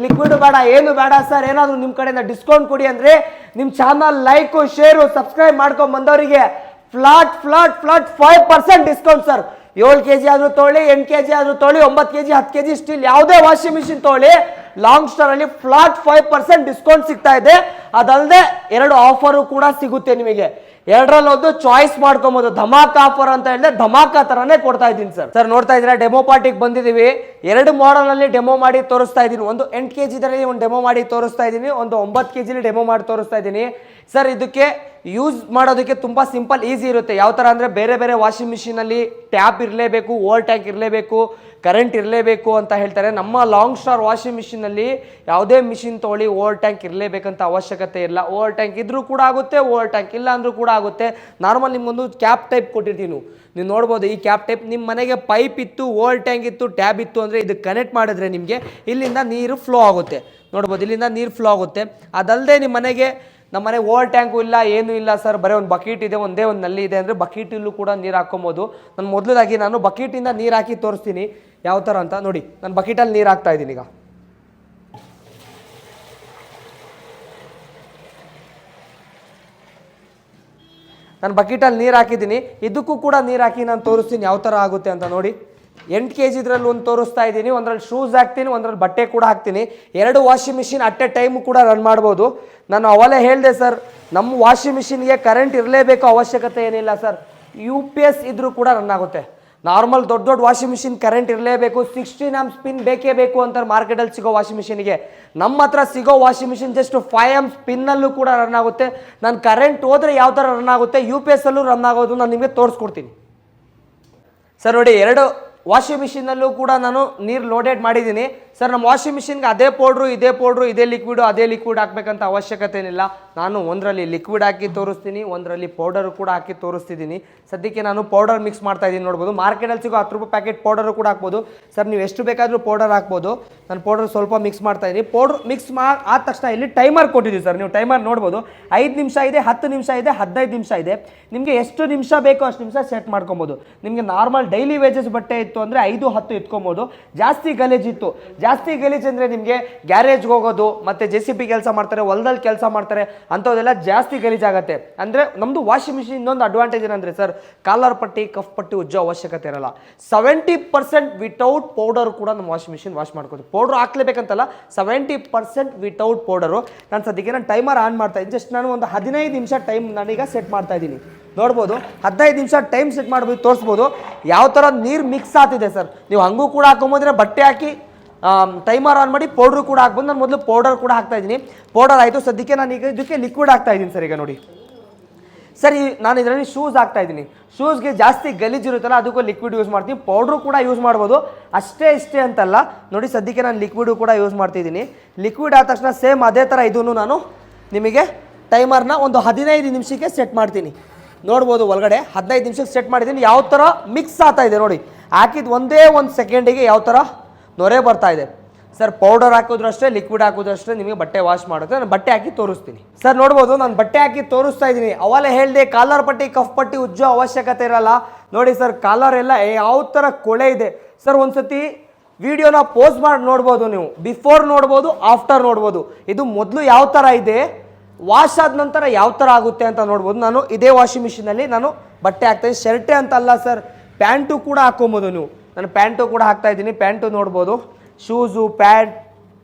ಲಿಕ್ವಿಡ್ ಬೇಡ, ಏನು ಬೇಡ ಸರ್, ಏನಾದರೂ ನಿಮ್ಮ ಕಡೆಯಿಂದ ಡಿಸ್ಕೌಂಟ್ ಕೊಡಿ ಅಂದರೆ ನಿಮ್ಮ ಚಾನಲ್ ಲೈಕು, ಶೇರು, ಸಬ್ಸ್ಕ್ರೈಬ್ ಮಾಡ್ಕೊಂಡು ಬಂದವರಿಗೆ ಫ್ಲಾಟ್ 5% ಡಿಸ್ಕೌಂಟ್ ಸರ್. 7 kg ಆದರೂ ತೊಗೊಳ್ಳಿ, 8 kg ಆದರೂ ತೊಗೊಳ್ಳಿ, 9 kg, 10 kg ಸ್ಟೀಲ್ ಯಾವುದೇ ವಾಷಿಂಗ್ ಮಿಷಿನ್ ತೊಗೊಳ್ಳಿ, ಲಾಂಗ್ ಸ್ಟಾರ್ ಅಲ್ಲಿ ಫ್ಲಾಟ್ 5% ಡಿಸ್ಕೌಂಟ್ ಸಿಗ್ತಾ ಇದೆ. ಅದಲ್ಲದೆ 2 ಆಫರು ಕೂಡ ಸಿಗುತ್ತೆ ನಿಮಗೆ. ಎರಡರಲ್ಲಿ ಒಂದು ಚಾಯ್ಸ್ ಮಾಡ್ಕೊಬೋದು. ಧಮಾಕ್ ಆಫರ್ ಅಂತ ಹೇಳಿದ್ರೆ ಧಮಾಕ ತರನೇ ಕೊಡ್ತಾ ಇದ್ದೀನಿ ಸರ್. ಸರ್ ನೋಡ್ತಾ ಇದ್ದೀರಾ, ಡೆಮೋ ಪಾರ್ಟಿಗೆ ಬಂದಿದ್ದೀವಿ. 2 ಮಾಡೆಲ್ ಅಲ್ಲಿ ಡೆಮೋ ಮಾಡಿ ತೋರಿಸ್ತಾ ಇದ್ದೀನಿ. ಒಂದು 8 kg ದಲ್ಲಿ ಒಂದು ಡೆಮೋ ಮಾಡಿ ತೋರಿಸ್ತಾ ಇದ್ದೀನಿ, ಒಂದು 9 kg ಡೆಮೋ ಮಾಡಿ ತೋರಿಸ್ತಾ ಇದ್ದೀನಿ ಸರ್. ಇದಕ್ಕೆ ಯೂಸ್ ಮಾಡೋದಕ್ಕೆ ತುಂಬಾ ಸಿಂಪಲ್, ಈಸಿ ಇರುತ್ತೆ. ಯಾವ ತರ ಅಂದ್ರೆ ಬೇರೆ ಬೇರೆ ವಾಷಿಂಗ್ ಮಿಷಿನ್ ಅಲ್ಲಿ ಟ್ಯಾಪ್ ಇರಲೇಬೇಕು, ಓವರ್ ಟ್ಯಾಂಕ್ ಇರಲೇಬೇಕು, ಕರೆಂಟ್ ಇರಲೇಬೇಕು ಅಂತ ಹೇಳ್ತಾರೆ. ನಮ್ಮ ಲಾಂಗ್ ಸ್ಟಾರ್ ವಾಷಿಂಗ್ ಮಿಷಿನ್ ಅಲ್ಲಿ ಯಾವುದೇ ಮಿಷಿನ್ ತೊಗೊಳ್ಳಿ ಓವರ್ ಟ್ಯಾಂಕ್ ಇರಲೇಬೇಕಂತ ಅವಶ್ಯಕತೆ ಇಲ್ಲ. ಓವರ್ ಟ್ಯಾಂಕ್ ಇದ್ರೂ ಕೂಡ ಆಗುತ್ತೆ, ಓವರ್ ಟ್ಯಾಂಕ್ ಇಲ್ಲ ಅಂದ್ರೂ ಕೂಡ ಆಗುತ್ತೆ. ನಾರ್ಮಲ್ ನಿಮ್ಗೊಂದು ಕ್ಯಾಪ್ ಟೈಪ್ ಕೊಟ್ಟಿರ್ತೀನಿ, ನೀವು ನೋಡ್ಬೋದು. ಈ ಕ್ಯಾಪ್ ಟೈಪ್ ನಿಮ್ಮ ಮನೆಗೆ ಪೈಪ್ ಇತ್ತು, ಓವರ್ ಟ್ಯಾಂಕ್ ಇತ್ತು, ಟ್ಯಾಬ್ ಇತ್ತು ಅಂದರೆ ಇದು ಕನೆಕ್ಟ್ ಮಾಡಿದ್ರೆ ನಿಮಗೆ ಇಲ್ಲಿಂದ ನೀರು ಫ್ಲೋ ಆಗುತ್ತೆ. ನೋಡ್ಬೋದು, ಇಲ್ಲಿಂದ ನೀರು ಫ್ಲೋ ಆಗುತ್ತೆ. ಅದಲ್ಲದೆ ನಿಮ್ಮ ಮನೆಗೆ ನಮ್ಮ ಮನೆ ಓವರ್ ಟ್ಯಾಂಕು ಇಲ್ಲ, ಏನೂ ಇಲ್ಲ ಸರ್, ಬರೀ ಒಂದು ಬಕೆಟ್ ಇದೆ, ಒಂದೇ ಒಂದು ನಲ್ಲಿ ಇದೆ ಅಂದರೆ ಬಕೆಟಲ್ಲೂ ಕೂಡ ನೀರು ಹಾಕ್ಕೊಬೋದು. ನಾನು ಮೊದಲಾಗಿ ನಾನು ಬಕೆಟಿಂದ ನೀರು ಹಾಕಿ ತೋರಿಸ್ತೀನಿ ಯಾವ ಥರ ಅಂತ. ನೋಡಿ, ನಾನು ಬಕೆಟಲ್ಲಿ ನೀರು ಹಾಕ್ತಾ ಇದ್ದೀನಿ. ಈಗ ನಾನು ಬಕೆಟಲ್ಲಿ ನೀರು ಹಾಕಿದ್ದೀನಿ. ಇದಕ್ಕೂ ಕೂಡ ನೀರು ಹಾಕಿ ನಾನು ತೋರಿಸ್ತೀನಿ ಯಾವ ಥರ ಆಗುತ್ತೆ ಅಂತ. ನೋಡಿ, 8 kg ಇದ್ರಲ್ಲಿ ಒಂದು ತೋರಿಸ್ತಾ ಇದ್ದೀನಿ, ಒಂದ್ರಲ್ಲಿ ಶೂಸ್ ಹಾಕ್ತೀನಿ, ಒಂದ್ರಲ್ಲಿ ಬಟ್ಟೆ ಕೂಡ ಹಾಕ್ತೀನಿ. 2 washing machine at A time ಕೂಡ ರನ್ ಮಾಡ್ಬೋದು. ನಾನು ಅವಲೇ ಹೇಳಿದೆ ಸರ್, ನಮ್ಮ ವಾಷಿಂಗ್ ಮಿಷಿನ್ಗೆ ಕರೆಂಟ್ ಇರಲೇಬೇಕು ಅವಶ್ಯಕತೆ ಏನಿಲ್ಲ ಸರ್. UPS ಇದ್ರೂ ಕೂಡ ರನ್ ಆಗುತ್ತೆ. ನಾರ್ಮಲ್ ದೊಡ್ಡ ದೊಡ್ಡ ವಾಷಿಂಗ್ ಮಿಷಿನ್ ಕರೆಂಟ್ ಇರಲೇಬೇಕು, 16 amp ಸ್ಪಿನ್ ಬೇಕೇ ಬೇಕು ಅಂತಾರೆ ಮಾರ್ಕೆಟಲ್ಲಿ ಸಿಗೋ ವಾಷಿಂಗ್ ಮಿಷಿನ್ಗೆ. ನಮ್ಮ ಹತ್ರ ಸಿಗೋ ವಾಷಿಂಗ್ ಮಿಷಿನ್ ಜಸ್ಟ್ 5 amp ಸ್ಪಿನ್ನಲ್ಲೂ ಕೂಡ ರನ್ ಆಗುತ್ತೆ. ನಾನು ಕರೆಂಟ್ ಹೋದರೆ ಯಾವ ಥರ ರನ್ ಆಗುತ್ತೆ, UPS ಅಲ್ಲೂ ರನ್ ಆಗೋದು ನಾನು ನಿಮಗೆ ತೋರಿಸ್ಕೊಡ್ತೀನಿ ಸರ್. ನೋಡಿ, 2 ವಾಷಿಂಗ್ ಮಿಷಿನಲ್ಲೂ ಕೂಡ ನಾನು ನೀರು ಲೋಡೆಡ್ ಮಾಡಿದ್ದೀನಿ ಸರ್. ನಮ್ಮ ವಾಷಿಂಗ್ ಮಿಷಿನ್ಗೆ ಅದೇ ಪೌಡ್ರು, ಇದೇ ಲಿಕ್ವಿಡು, ಅದೇ ಲಿಕ್ವಿಡ್ ಹಾಕ್ಬೇಕಂತ ಅವಶ್ಯಕತೆ ಏನಿಲ್ಲ. ನಾನು ಒಂದರಲ್ಲಿ ಲಿಕ್ವಿಡ್ ಹಾಕಿ ತೋರಿಸ್ತೀನಿ, ಒಂದರಲ್ಲಿ ಪೌಡರು ಕೂಡ ಹಾಕಿ ತೋರಿಸ್ತಿದ್ದೀನಿ. ಸದ್ಯಕ್ಕೆ ನಾನು ಪೌಡರ್ ಮಿಕ್ಸ್ ಮಾಡ್ತಾ ಇದ್ದೀನಿ. ನೋಡ್ಬೋದು, ಮಾರ್ಕೆಟಲ್ಲಿ ಸಿಗೋ 10 ರೂಪಾಯಿ ಪ್ಯಾಕೆಟ್ ಪೌಡರು ಕೂಡ ಹಾಕ್ಬೋದು ಸರ್. ನೀವು ಎಷ್ಟು ಬೇಕಾದರೂ ಪೌಡರ್ ಹಾಕ್ಬೋದು. ನಾನು ಪೌಡರ್ ಸ್ವಲ್ಪ ಮಿಕ್ಸ್ ಮಾಡ್ತಾ ಇದ್ದೀನಿ. ಪೌಡ್ರ್ ಮಿಕ್ಸ್ ಆದ ತಕ್ಷಣ ಇಲ್ಲಿ ಟೈಮರ್ ಕೊಟ್ಟಿದ್ದೀವಿ ಸರ್. ನೀವು ಟೈಮರ್ ನೋಡ್ಬೋದು, 5 ನಿಮಿಷ ಇದೆ, 10 ನಿಮಿಷ ಇದೆ, 15 ನಿಮಿಷ ಇದೆ. ನಿಮಗೆ ಎಷ್ಟು ನಿಮಿಷ ಬೇಕೋ ಅಷ್ಟು ನಿಮಿಷ ಸೆಟ್ ಮಾಡ್ಕೊಬೋದು. ನಿಮಗೆ ನಾರ್ಮಲ್ ಡೈಲಿ ವೇಜಸ್ ಬಟ್ಟೆ ಇತ್ತು ಅಂದರೆ 5-10 ಇಟ್ಕೊಬೋದು. ಜಾಸ್ತಿ ಗಲೀಜಿತ್ತು, ಜಾಸ್ತಿ ಗಲೀಜ್ ಅಂದರೆ ನಿಮಗೆ ಗ್ಯಾರೇಜ್ಗೆ ಹೋಗೋದು, ಮತ್ತು JCB ಕೆಲಸ ಮಾಡ್ತಾರೆ, ಹೊಲದಲ್ಲಿ ಕೆಲಸ ಮಾಡ್ತಾರೆ, ಅಂಥದ್ದೆಲ್ಲ ಜಾಸ್ತಿ ಗಲೀಜಾಗತ್ತೆ. ಅಂದರೆ ನಮ್ಮದು ವಾಷಿಂಗ್ ಮಿಷಿನ್ ಇನ್ನೊಂದು ಅಡ್ವಾಂಟೇಜ್ ಏನಂದರೆ ಸರ್, ಕಾಲರ್ ಪಟ್ಟಿ, ಕಫ್ ಪಟ್ಟಿ ಉಜ್ಜೋ ಅವಶ್ಯಕತೆ ಇರಲ್ಲ. 70% ವಿತೌಟ್ ಪೌಡರ್ ಕೂಡ ನಮ್ಮ ವಾಷಿಂಗ್ ಮಿಷಿನ್ ವಾಶ್ ಮಾಡ್ಕೋದು. ಪೌಡ್ರ್ ಹಾಕ್ಲೇಬೇಕಂತಲ್ಲ, 70% ವಿತೌಟ್ ಪೌಡರು. ನಾನು ಸದ್ಯಕ್ಕೆ ನಾನು ಟೈಮರ್ ಆನ್ ಮಾಡ್ತಾ ಇದ್ದೀನಿ. ಜಸ್ಟ್ ನಾನು ಒಂದು 15 ನಿಮಿಷ ಟೈಮ್ ನಾನೀಗ ಸೆಟ್ ಮಾಡ್ತಾ ಇದ್ದೀನಿ. ನೋಡ್ಬೋದು, 15 ನಿಮಿಷ ಟೈಮ್ ಸೆಟ್ ಮಾಡ್ಬೋದು, ತೋರಿಸ್ಬೋದು ಯಾವ ಥರ ನೀರು ಮಿಕ್ಸ್ ಆಗ್ತಿದೆ ಸರ್. ನೀವು ಹಂಗೂ ಕೂಡ ಹಾಕೊಂಬೋದ್ರೆ ಬಟ್ಟೆ ಹಾಕಿ ಟೈಮರ್ ಆನ್ ಮಾಡಿ ಪೌಡ್ರು ಕೂಡ ಹಾಕ್ಬೋದು. ನಾನು ಮೊದಲು ಪೌಡರ್ ಕೂಡ ಹಾಕ್ತಾ ಇದ್ದೀನಿ. ಪೌಡರ್ ಆಯಿತು. ಸದ್ಯಕ್ಕೆ ನಾನು ಈಗ ಇದಕ್ಕೆ ಲಿಕ್ವಿಡ್ ಹಾಕ್ತಾ ಇದ್ದೀನಿ ಸರ್. ಈಗ ನೋಡಿ ಸರ್, ನಾನು ಇದರಲ್ಲಿ ಶೂಸ್ ಹಾಕ್ತಾ ಇದ್ದೀನಿ. ಶೂಸ್ಗೆ ಜಾಸ್ತಿ ಗಲೀಜಿರುತ್ತಲ್ಲ, ಅದಕ್ಕೂ ಲಿಕ್ವಿಡ್ ಯೂಸ್ ಮಾಡ್ತೀನಿ. ಪೌಡ್ರು ಕೂಡ ಯೂಸ್ ಮಾಡ್ಬೋದು, ಅಷ್ಟೇ ಇಷ್ಟೇ ಅಂತಲ್ಲ. ನೋಡಿ, ಸದ್ಯಕ್ಕೆ ನಾನು ಲಿಕ್ವಿಡು ಕೂಡ ಯೂಸ್ ಮಾಡ್ತಿದ್ದೀನಿ. ಲಿಕ್ವಿಡ್ ಆದ ತಕ್ಷಣ ಸೇಮ್ ಅದೇ ಥರ ಇದನ್ನು ನಾನು ನಿಮಗೆ ಟೈಮರ್ನ ಒಂದು 15 ನಿಮಿಷಕ್ಕೆ ಸೆಟ್ ಮಾಡ್ತೀನಿ. ನೋಡ್ಬೋದು, ಒಳಗಡೆ 15 ನಿಮಿಷಕ್ಕೆ ಸೆಟ್ ಮಾಡಿದ್ದೀನಿ. ಯಾವ ಥರ ಮಿಕ್ಸ್ ಆಗ್ತಾ ಇದೆ ನೋಡಿ, ಹಾಕಿದ ಒಂದೇ ಒಂದು ಸೆಕೆಂಡಿಗೆ ಯಾವ ಥರ ನೊರೆ ಬರ್ತಾ ಇದೆ ಸರ್. ಪೌಡರ್ ಹಾಕಿದ್ರು ಅಷ್ಟೇ, ಲಿಕ್ವಿಡ್ ಹಾಕಿದ್ರು ಅಷ್ಟೇ ನಿಮಗೆ ಬಟ್ಟೆ ವಾಶ್ ಮಾಡುತ್ತೆ. ನಾನು ಬಟ್ಟೆ ಹಾಕಿ ತೋರಿಸ್ತೀನಿ ಸರ್. ನೋಡ್ಬೋದು, ನಾನು ಬಟ್ಟೆ ಹಾಕಿ ತೋರಿಸ್ತಾ ಇದ್ದೀನಿ. ಅವಲೇ ಹೇಳಿದೆ, ಕಾಲರ್ ಪಟ್ಟಿ, ಕಫ್ ಪಟ್ಟಿ ಉಜ್ಜೋ ಅವಶ್ಯಕತೆ ಇರಲ್ಲ. ನೋಡಿ ಸರ್, ಕಾಲರ್ ಎಲ್ಲ ಯಾವ ಥರ ಕೊಳೆ ಇದೆ ಸರ್. ಒಂದ್ಸತಿ ವಿಡಿಯೋನ ಪೋಸ್ ಮಾಡಿ ನೋಡ್ಬೋದು, ನೀವು ಬಿಫೋರ್ ನೋಡ್ಬೋದು, ಆಫ್ಟರ್ ನೋಡ್ಬೋದು. ಇದು ಮೊದಲು ಯಾವ ಥರ ಇದೆ, ವಾಶ್ ಆದ ನಂತರ ಯಾವ ಥರ ಆಗುತ್ತೆ ಅಂತ ನೋಡ್ಬೋದು. ನಾನು ಇದೇ ವಾಷಿಂಗ್ ಮಿಷಿನಲ್ಲಿ ನಾನು ಬಟ್ಟೆ ಹಾಕ್ತಾಯಿದ್ದೀನಿ. ಶರ್ಟೇ ಅಂತಲ್ಲ ಸರ್, ಪ್ಯಾಂಟು ಕೂಡ ಹಾಕ್ಕೊಬೋದು ನೀವು. ನಾನು ಪ್ಯಾಂಟು ಕೂಡ ಹಾಕ್ತಾ ಇದ್ದೀನಿ. ಪ್ಯಾಂಟು ನೋಡ್ಬೋದು, ಶೂಸು, ಪ್ಯಾಂಟ್,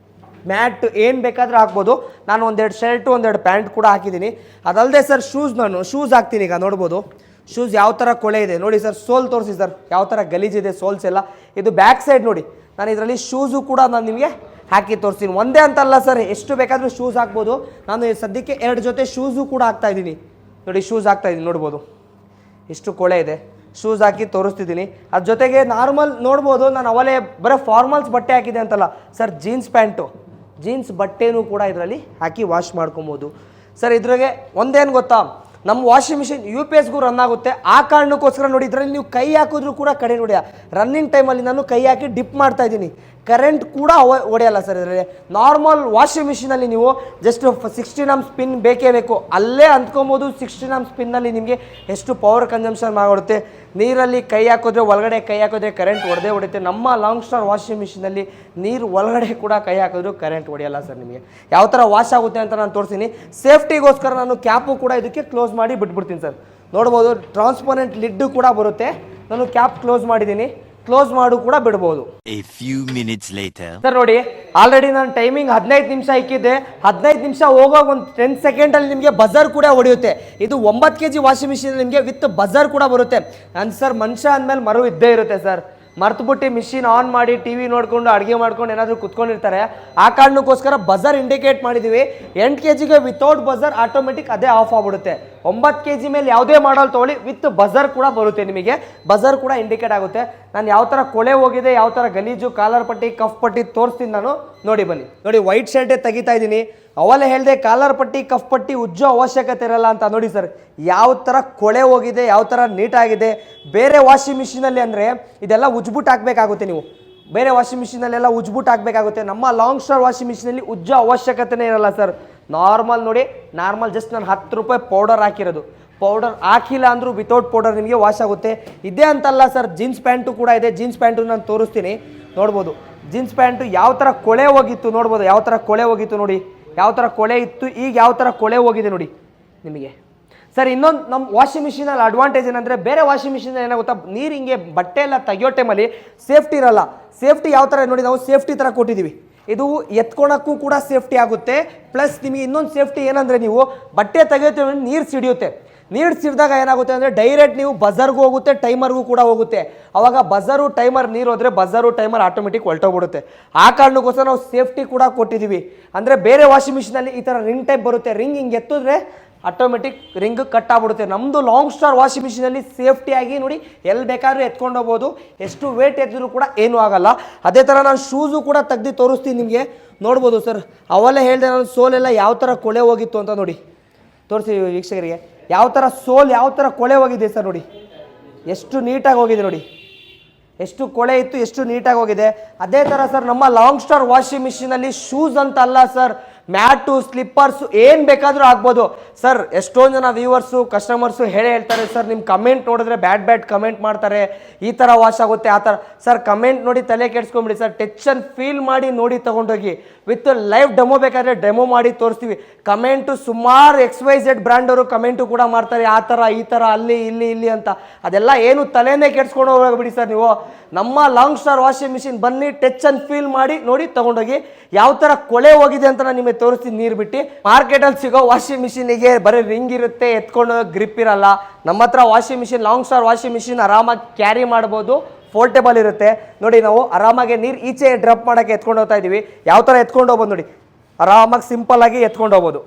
ಮ್ಯಾಟ್ ಏನು ಬೇಕಾದರೂ ಹಾಕ್ಬೋದು. ನಾನು 1-2 ಶರ್ಟು, 1-2 ಪ್ಯಾಂಟ್ ಕೂಡ ಹಾಕಿದ್ದೀನಿ. ಅದಲ್ಲದೆ ಸರ್, ನಾನು ಶೂಸ್ ಹಾಕ್ತೀನಿ. ಈಗ ನೋಡ್ಬೋದು, ಶೂಸ್ ಯಾವ ಥರ ಕೊಳೆ ಇದೆ ನೋಡಿ ಸರ್. ಸೋಲ್ ತೋರಿಸಿ ಸರ್, ಯಾವ ಥರ ಗಲೀಜಿದೆ ಸೋಲ್ಸ್ ಎಲ್ಲ. ಇದು ಬ್ಯಾಕ್ ಸೈಡ್ ನೋಡಿ. ನಾನು ಇದರಲ್ಲಿ ಶೂಸು ಕೂಡ ನಾನು ನಿಮಗೆ ಹಾಕಿ ತೋರಿಸ್ತೀನಿ. ಒಂದೇ ಅಂತಲ್ಲ ಸರ್, ಎಷ್ಟು ಬೇಕಾದರೂ ಶೂಸ್ ಹಾಕ್ಬೋದು. ನಾನು ಸದ್ಯಕ್ಕೆ 2 ಜೊತೆ ಶೂಸು ಕೂಡ ಹಾಕ್ತಾ ಇದ್ದೀನಿ. ನೋಡಿ, ಶೂಸ್ ಹಾಕ್ತಾ ಇದ್ದೀನಿ. ನೋಡ್ಬೋದು ಎಷ್ಟು ಕೊಳೆ ಇದೆ. ಶೂಸ್ ಹಾಕಿ ತೋರಿಸ್ತಿದ್ದೀನಿ. ಅದ್ರ ಜೊತೆಗೆ ನಾರ್ಮಲ್ ನೋಡ್ಬೋದು, ನಾನು ಅವಲೇ ಬರೀ ಫಾರ್ಮಲ್ಸ್ ಬಟ್ಟೆ ಹಾಕಿದೆ ಅಂತಲ್ಲ ಸರ್, ಜೀನ್ಸ್ ಪ್ಯಾಂಟು, ಜೀನ್ಸ್ ಬಟ್ಟೆನೂ ಕೂಡ ಇದರಲ್ಲಿ ಹಾಕಿ ವಾಶ್ ಮಾಡ್ಕೊಬೋದು ಸರ್. ಇದ್ರಾಗೆ ಒಂದೇನು ಗೊತ್ತಾ, ನಮ್ಮ ವಾಷಿಂಗ್ ಮಿಷಿನ್ UPSಗೂ ರನ್ ಆಗುತ್ತೆ. ಆ ಕಾರಣಕ್ಕೋಸ್ಕರ ನೋಡಿ, ಇದರಲ್ಲಿ ನೀವು ಕೈ ಹಾಕಿದ್ರೂ ಕೂಡ ಕಡೆ ನೋಡಿ, ರನ್ನಿಂಗ್ ಟೈಮಲ್ಲಿ ನಾನು ಕೈ ಹಾಕಿ ಡಿಪ್ ಮಾಡ್ತಾ ಇದ್ದೀನಿ. ಕರೆಂಟ್ ಕೂಡ ಹೊಡೆಯಲ್ಲ ಸರ್ ಇದರಲ್ಲಿ. ನಾರ್ಮಲ್ ವಾಷಿಂಗ್ ಮಿಷಿನಲ್ಲಿ ನೀವು ಜಸ್ಟ್ 16 amp ಸ್ಪಿನ್ ಬೇಕೇ ಬೇಕು. ಅಲ್ಲೇ ಅಂದ್ಕೊಬೋದು 16 amp ಸ್ಪಿನ್ನಲ್ಲಿ ನಿಮಗೆ ಎಷ್ಟು ಪವರ್ ಕನ್ಸಂಪ್ಷನ್ ಮಾಡಿಬಿಡುತ್ತೆ. ನೀರಲ್ಲಿ ಕೈ ಹಾಕಿದ್ರೆ, ಒಳಗಡೆ ಕೈ ಹಾಕಿದ್ರೆ ಕರೆಂಟ್ ಹೊಡೆಯುತ್ತೆ. ನಮ್ಮ ಲಾಂಗ್ ಸ್ಟಾರ್ ವಾಷಿಂಗ್ ಮಿಷಿನಲ್ಲಿ ನೀರು ಒಳಗಡೆ ಕೂಡ ಕೈ ಹಾಕಿದ್ರು ಕರೆಂಟ್ ಹೊಡೆಯಲ್ಲ ಸರ್. ನಿಮಗೆ ಯಾವ ಥರ ವಾಶ್ ಆಗುತ್ತೆ ಅಂತ ನಾನು ತೋರಿಸ್ತೀನಿ. ಸೇಫ್ಟಿಗೋಸ್ಕರ ನಾನು ಕ್ಯಾಪು ಕೂಡ ಇದಕ್ಕೆ ಕ್ಲೋಸ್ ಮಾಡಿ ಬಿಟ್ಬಿಡ್ತೀನಿ ಸರ್. ನೋಡ್ಬೋದು, ಟ್ರಾನ್ಸ್ಪರೆಂಟ್ ಲಿಡ್ಡು ಕೂಡ ಬರುತ್ತೆ. ನಾನು ಕ್ಯಾಪ್ ಕ್ಲೋಸ್ ಮಾಡಿದ್ದೀನಿ. ಕ್ಲೋಸ್ ಮಾಡು ಕೂಡ ಬಿಡ್ಬೋದು. A few minutes later. Sir ನೋಡಿ, ಆಲ್ರೆಡಿ ನಾನು ಟೈಮಿಂಗ್ 15 ನಿಮಿಷ ಇಕ್ಕಿದ್ದೆ. 15 ನಿಮಿಷ ಹೋಗೋ ಒಂದು 10 ಸೆಕೆಂಡಲ್ಲಿ ನಿಮಗೆ ಬಜರ್ ಕೂಡ ಹೊಡೆಯುತ್ತೆ. ಇದು 9 kg ವಾಷಿಂಗ್ ಮಿಷಿನ್ ನಿಮಗೆ ವಿತ್ ಬಜರ್ ಕೂಡ ಬರುತ್ತೆ. ಸರ್ ಮನುಷ್ಯ ಅಂದಮೇಲೆ ಮರು ಇದ್ದೇ ಇರುತ್ತೆ ಸರ್. ಮರ್ತುಬಿಟ್ಟು ಮಿಷಿನ್ ಆನ್ ಮಾಡಿ ಟಿವಿ ನೋಡ್ಕೊಂಡು ಅಡುಗೆ ಮಾಡ್ಕೊಂಡು ಏನಾದರೂ ಕುತ್ಕೊಂಡಿರ್ತಾರೆ. ಆ ಕಾರಣಕ್ಕೋಸ್ಕರ ಬಜರ್ ಇಂಡಿಕೇಟ್ ಮಾಡಿದ್ದೀವಿ. 8 kg ವಿತೌಟ್ ಬಜರ್ ಆಟೋಮೆಟಿಕ್ ಅದೇ ಆಫ್ ಆಗ್ಬಿಡುತ್ತೆ. 9 kg ಮೇಲೆ ಯಾವುದೇ ಮಾಡಲ್ ತೊಗೊಳ್ಳಿ ವಿತ್ ಬಜರ್ ಕೂಡ ಬರುತ್ತೆ. ನಿಮಗೆ ಬಜರ್ ಕೂಡ ಇಂಡಿಕೇಟ್ ಆಗುತ್ತೆ. ನಾನು ಯಾವ ಥರ ಕೊಳೆ ಹೋಗಿದೆ, ಯಾವ ಥರ ಗಲೀಜು, ಕಾಲರ್ ಪಟ್ಟಿ, ಕಫ್ ಪಟ್ಟಿ ತೋರಿಸ್ತೀನಿ ನಾನು. ನೋಡಿ ಬನ್ನಿ, ನೋಡಿ ವೈಟ್ ಶರ್ಟೇ ತೆಗಿತಾ ಇದ್ದೀನಿ. ಅವಲೇ ಹೇಳಿದೆ ಕಾಲರ್ ಪಟ್ಟಿ, ಕಫ್ ಪಟ್ಟಿ ಉಜ್ಜೋ ಅವಶ್ಯಕತೆ ಇರಲ್ಲ ಅಂತ. ನೋಡಿ ಸರ್, ಯಾವ ಥರ ಕೊಳೆ ಹೋಗಿದೆ, ಯಾವ ಥರ ನೀಟಾಗಿದೆ. ಬೇರೆ ವಾಷಿಂಗ್ ಮಿಷಿನಲ್ಲಿ ಅಂದರೆ ಇದೆಲ್ಲ ಉಜ್ಬಿಟ್ಟು ಹಾಕಬೇಕಾಗುತ್ತೆ. ನೀವು ಬೇರೆ ವಾಷಿಂಗ್ ಮಿಷಿನಲ್ಲೆಲ್ಲ ಉಜ್ಬಿಟ್ಟು ಹಾಕಬೇಕಾಗುತ್ತೆ. ನಮ್ಮ ಲಾಂಗ್ ಸ್ಟಾರ್ ವಾಷಿಂಗ್ ಮಿಷಿನಲ್ಲಿ ಉಜ್ಜೋ ಅವಶ್ಯಕತೆನೇ ಇರಲ್ಲ ಸರ್. ನಾರ್ಮಲ್ ನೋಡಿ, ನಾರ್ಮಲ್ ಜಸ್ಟ್ ನಾನು 10 ರೂಪಾಯಿ ಪೌಡರ್ ಹಾಕಿರೋದು. ಪೌಡರ್ ಹಾಕಿಲ್ಲ ಅಂದರೂ ವಿತೌಟ್ ಪೌಡರ್ ನಿಮಗೆ ವಾಶ್ ಆಗುತ್ತೆ. ಇದೇ ಅಂತಲ್ಲ ಸರ್, ಜೀನ್ಸ್ ಪ್ಯಾಂಟು ಕೂಡ ಇದೆ. ಜೀನ್ಸ್ ಪ್ಯಾಂಟು ನಾನು ತೋರಿಸ್ತೀನಿ, ನೋಡ್ಬೋದು. ಜೀನ್ಸ್ ಪ್ಯಾಂಟು ಯಾವ ಥರ ಕೊಳೆ ಹೋಗಿತ್ತು ನೋಡ್ಬೋದು. ಯಾವ ಥರ ಕೊಳೆ ಹೋಗಿತ್ತು ನೋಡಿ, ಯಾವ ಥರ ಕೊಳೆ ಇತ್ತು, ಈಗ ಯಾವ ಥರ ಕೊಳೆ ಹೋಗಿದೆ ನೋಡಿ ನಿಮಗೆ. ಸರ್ ಇನ್ನೊಂದು ನಮ್ಮ ವಾಷಿಂಗ್ ಮಿಷಿನಲ್ಲಿ ಅಡ್ವಾಂಟೇಜ್ ಏನಂದರೆ, ಬೇರೆ ವಾಷಿಂಗ್ ಮಿಷಿನಲ್ಲಿ ಏನಾಗುತ್ತಾ, ನೀರು ಹಿಂಗೆ ಬಟ್ಟೆ ಎಲ್ಲ ತೆಗಿಯೋ ಟೈಮಲ್ಲಿ ಸೇಫ್ಟಿ ಇರಲ್ಲ. ಸೇಫ್ಟಿ ಯಾವ ಥರ ನೋಡಿ, ನಾವು ಸೇಫ್ಟಿ ಥರ ಕೊಟ್ಟಿದ್ದೀವಿ. ಇದು ಎತ್ಕೊಳಕ್ಕೂ ಕೂಡ ಸೇಫ್ಟಿ ಆಗುತ್ತೆ. ಪ್ಲಸ್ ನಿಮಗೆ ಇನ್ನೊಂದು ಸೇಫ್ಟಿ ಏನಂದರೆ, ನೀವು ಬಟ್ಟೆ ತೆಗೆಯುತ್ತೆ ನೀರು ಸಿಡಿಯುತ್ತೆ. ನೀರು ಸಿಡಿದಾಗ ಏನಾಗುತ್ತೆ ಅಂದರೆ ಡೈರೆಕ್ಟ್ ನೀವು ಬಜರ್ಗೂ ಹೋಗುತ್ತೆ, ಟೈಮರ್ಗೂ ಕೂಡ ಹೋಗುತ್ತೆ. ಅವಾಗ ಬಜರು ಟೈಮರ್ ನೀರು ಹೋದರೆ ಬಜರು ಟೈಮರ್ ಆಟೋಮೆಟಿಕ್ ಹೊಲ್ಟೋಗ್ಬಿಡುತ್ತೆ. ಆ ಕಾರಣಕ್ಕೋಸ್ಕರ ನಾವು ಸೇಫ್ಟಿ ಕೂಡ ಕೊಟ್ಟಿದ್ದೀವಿ. ಅಂದರೆ ಬೇರೆ ವಾಷಿಂಗ್ ಮಿಷಿನಲ್ಲಿ ಈ ಥರ ರಿಂಗ್ ಟೈಪ್ ಬರುತ್ತೆ. ರಿಂಗ್ ಹಿಂಗೆ ಎತ್ತಿದ್ರೆ ಆಟೋಮೆಟಿಕ್ ರಿಂಗ್ ಕಟ್ ಆಗ್ಬಿಡುತ್ತೆ. ನಮ್ಮದು ಲಾಂಗ್ ಸ್ಟಾರ್ ವಾಷಿಂಗ್ ಮಿಷಿನಲ್ಲಿ ಸೇಫ್ಟಿಯಾಗಿ ನೋಡಿ ಎಲ್ಲಿ ಬೇಕಾದ್ರೂ ಎತ್ಕೊಂಡು ಹೋಗ್ಬೋದು. ಎಷ್ಟು ವೇಟ್ ಎತ್ತಿದ್ರು ಕೂಡ ಏನೂ ಆಗಲ್ಲ. ಅದೇ ಥರ ನಾನು ಶೂಸು ಕೂಡ ತೆಗ್ದು ತೋರಿಸ್ತೀನಿ ನಿಮಗೆ, ನೋಡ್ಬೋದು ಸರ್. ಅವಲ್ಲೇ ಹೇಳಿದೆ ನಾನು, ಸೋಲೆಲ್ಲ ಯಾವ ಥರ ಕೊಳೆ ಹೋಗಿತ್ತು ಅಂತ ನೋಡಿ, ತೋರಿಸಿ ವೀಕ್ಷಕರಿಗೆ. ಯಾವ ಥರ ಸೋಲ್ ಯಾವ ಥರ ಕೊಳೆ ಹೋಗಿದೆ ಸರ್ ನೋಡಿ, ಎಷ್ಟು ನೀಟಾಗಿ ಹೋಗಿದೆ ನೋಡಿ. ಎಷ್ಟು ಕೊಳೆ ಇತ್ತು, ಎಷ್ಟು ನೀಟಾಗಿ ಹೋಗಿದೆ. ಅದೇ ಥರ ಸರ್ ನಮ್ಮ ಲಾಂಗ್ ಸ್ಟಾರ್ ವಾಷಿಂಗ್ ಮಿಷಿನಲ್ಲಿ ಶೂಸ್ ಅಂತ ಅಲ್ಲ ಸರ್, ಮ್ಯಾಟು, ಸ್ಲಿಪ್ಪರ್ಸು ಏನು ಬೇಕಾದರೂ ಆಗ್ಬೋದು ಸರ್. ಎಷ್ಟೊಂದು ಜನ ವ್ಯೂವರ್ಸು, ಕಸ್ಟಮರ್ಸು ಹೇಳ್ತಾರೆ ಸರ್, ನಿಮ್ಮ ಕಮೆಂಟ್ ನೋಡಿದ್ರೆ ಬ್ಯಾಡ್ ಕಮೆಂಟ್ ಮಾಡ್ತಾರೆ, ಈ ಥರ ವಾಶ್ ಆಗುತ್ತೆ ಆ ಥರ. ಸರ್ ಕಮೆಂಟ್ ನೋಡಿ ತಲೆ ಕೆಡ್ಸ್ಕೊಂಬಿಡಿ ಸರ್, ಟಚ್ ಆ್ಯಂಡ್ ಫೀಲ್ ಮಾಡಿ ನೋಡಿ ತೊಗೊಂಡೋಗಿ. ವಿತ್ ಲೈವ್ ಡೆಮೋ ಬೇಕಾದರೆ ಡೆಮೋ ಮಾಡಿ ತೋರಿಸ್ತೀವಿ. ಕಮೆಂಟು ಸುಮಾರು XYZ ಬ್ರ್ಯಾಂಡವರು ಕಮೆಂಟು ಕೂಡ ಮಾಡ್ತಾರೆ, ಆ ಥರ ಈ ಥರ, ಅಲ್ಲಿ ಇಲ್ಲಿ ಅಂತ. ಅದೆಲ್ಲ ಏನು ತಲೆನೇ ಕೆಡ್ಸ್ಕೊಂಡು ಹೋಗ್ಬಿಡಿ ಸರ್ ನೀವು. ನಮ್ಮ ಲಾಂಗ್ ಸ್ಟಾರ್ ವಾಷಿಂಗ್ ಮಿಷಿನ್ ಬನ್ನಿ, ಟಚ್ ಆ್ಯಂಡ್ ಫೀಲ್ ಮಾಡಿ ನೋಡಿ ತೊಗೊಂಡೋಗಿ. ಯಾವ ಥರ ಕೊಳೆ ಹೋಗಿದೆ ಅಂತ ನಾನು ನಿಮಗೆ ತೋರಿಸ್ತೀನಿ ನೀರು ಬಿಟ್ಟು. ಮಾರ್ಕೆಟಲ್ಲಿ ಸಿಗೋ ವಾಷಿಂಗ್ ಮಿಷಿನಿಗೆ ಬರೀ ರಿಂಗ್ ಇರುತ್ತೆ, ಎತ್ಕೊಂಡು ಗ್ರಿಪ್ ಇರಲ್ಲ. ನಮ್ಮ ಹತ್ರ washing machine, long star washing machine ಆರಾಮಾಗಿ ಕ್ಯಾರಿ ಮಾಡ್ಬೋದು, ಫೋಲ್ಟೇಬಲ್ ಇರುತ್ತೆ. ನೋಡಿ ನಾವು ಆರಾಮಾಗಿ ನೀರು ಈಚೆ ಡ್ರಾಪ್ ಮಾಡೋಕ್ಕೆ ಎತ್ಕೊಂಡು ಹೋಗ್ತಾ ಇದ್ದೀವಿ. ಯಾವ ಥರ ಎತ್ಕೊಂಡು ಹೋಗ್ಬೋದು ನೋಡಿ, ಆರಾಮಾಗಿ ಸಿಂಪಲ್ಲಾಗಿ ಎತ್ಕೊಂಡು ಹೋಗ್ಬೋದು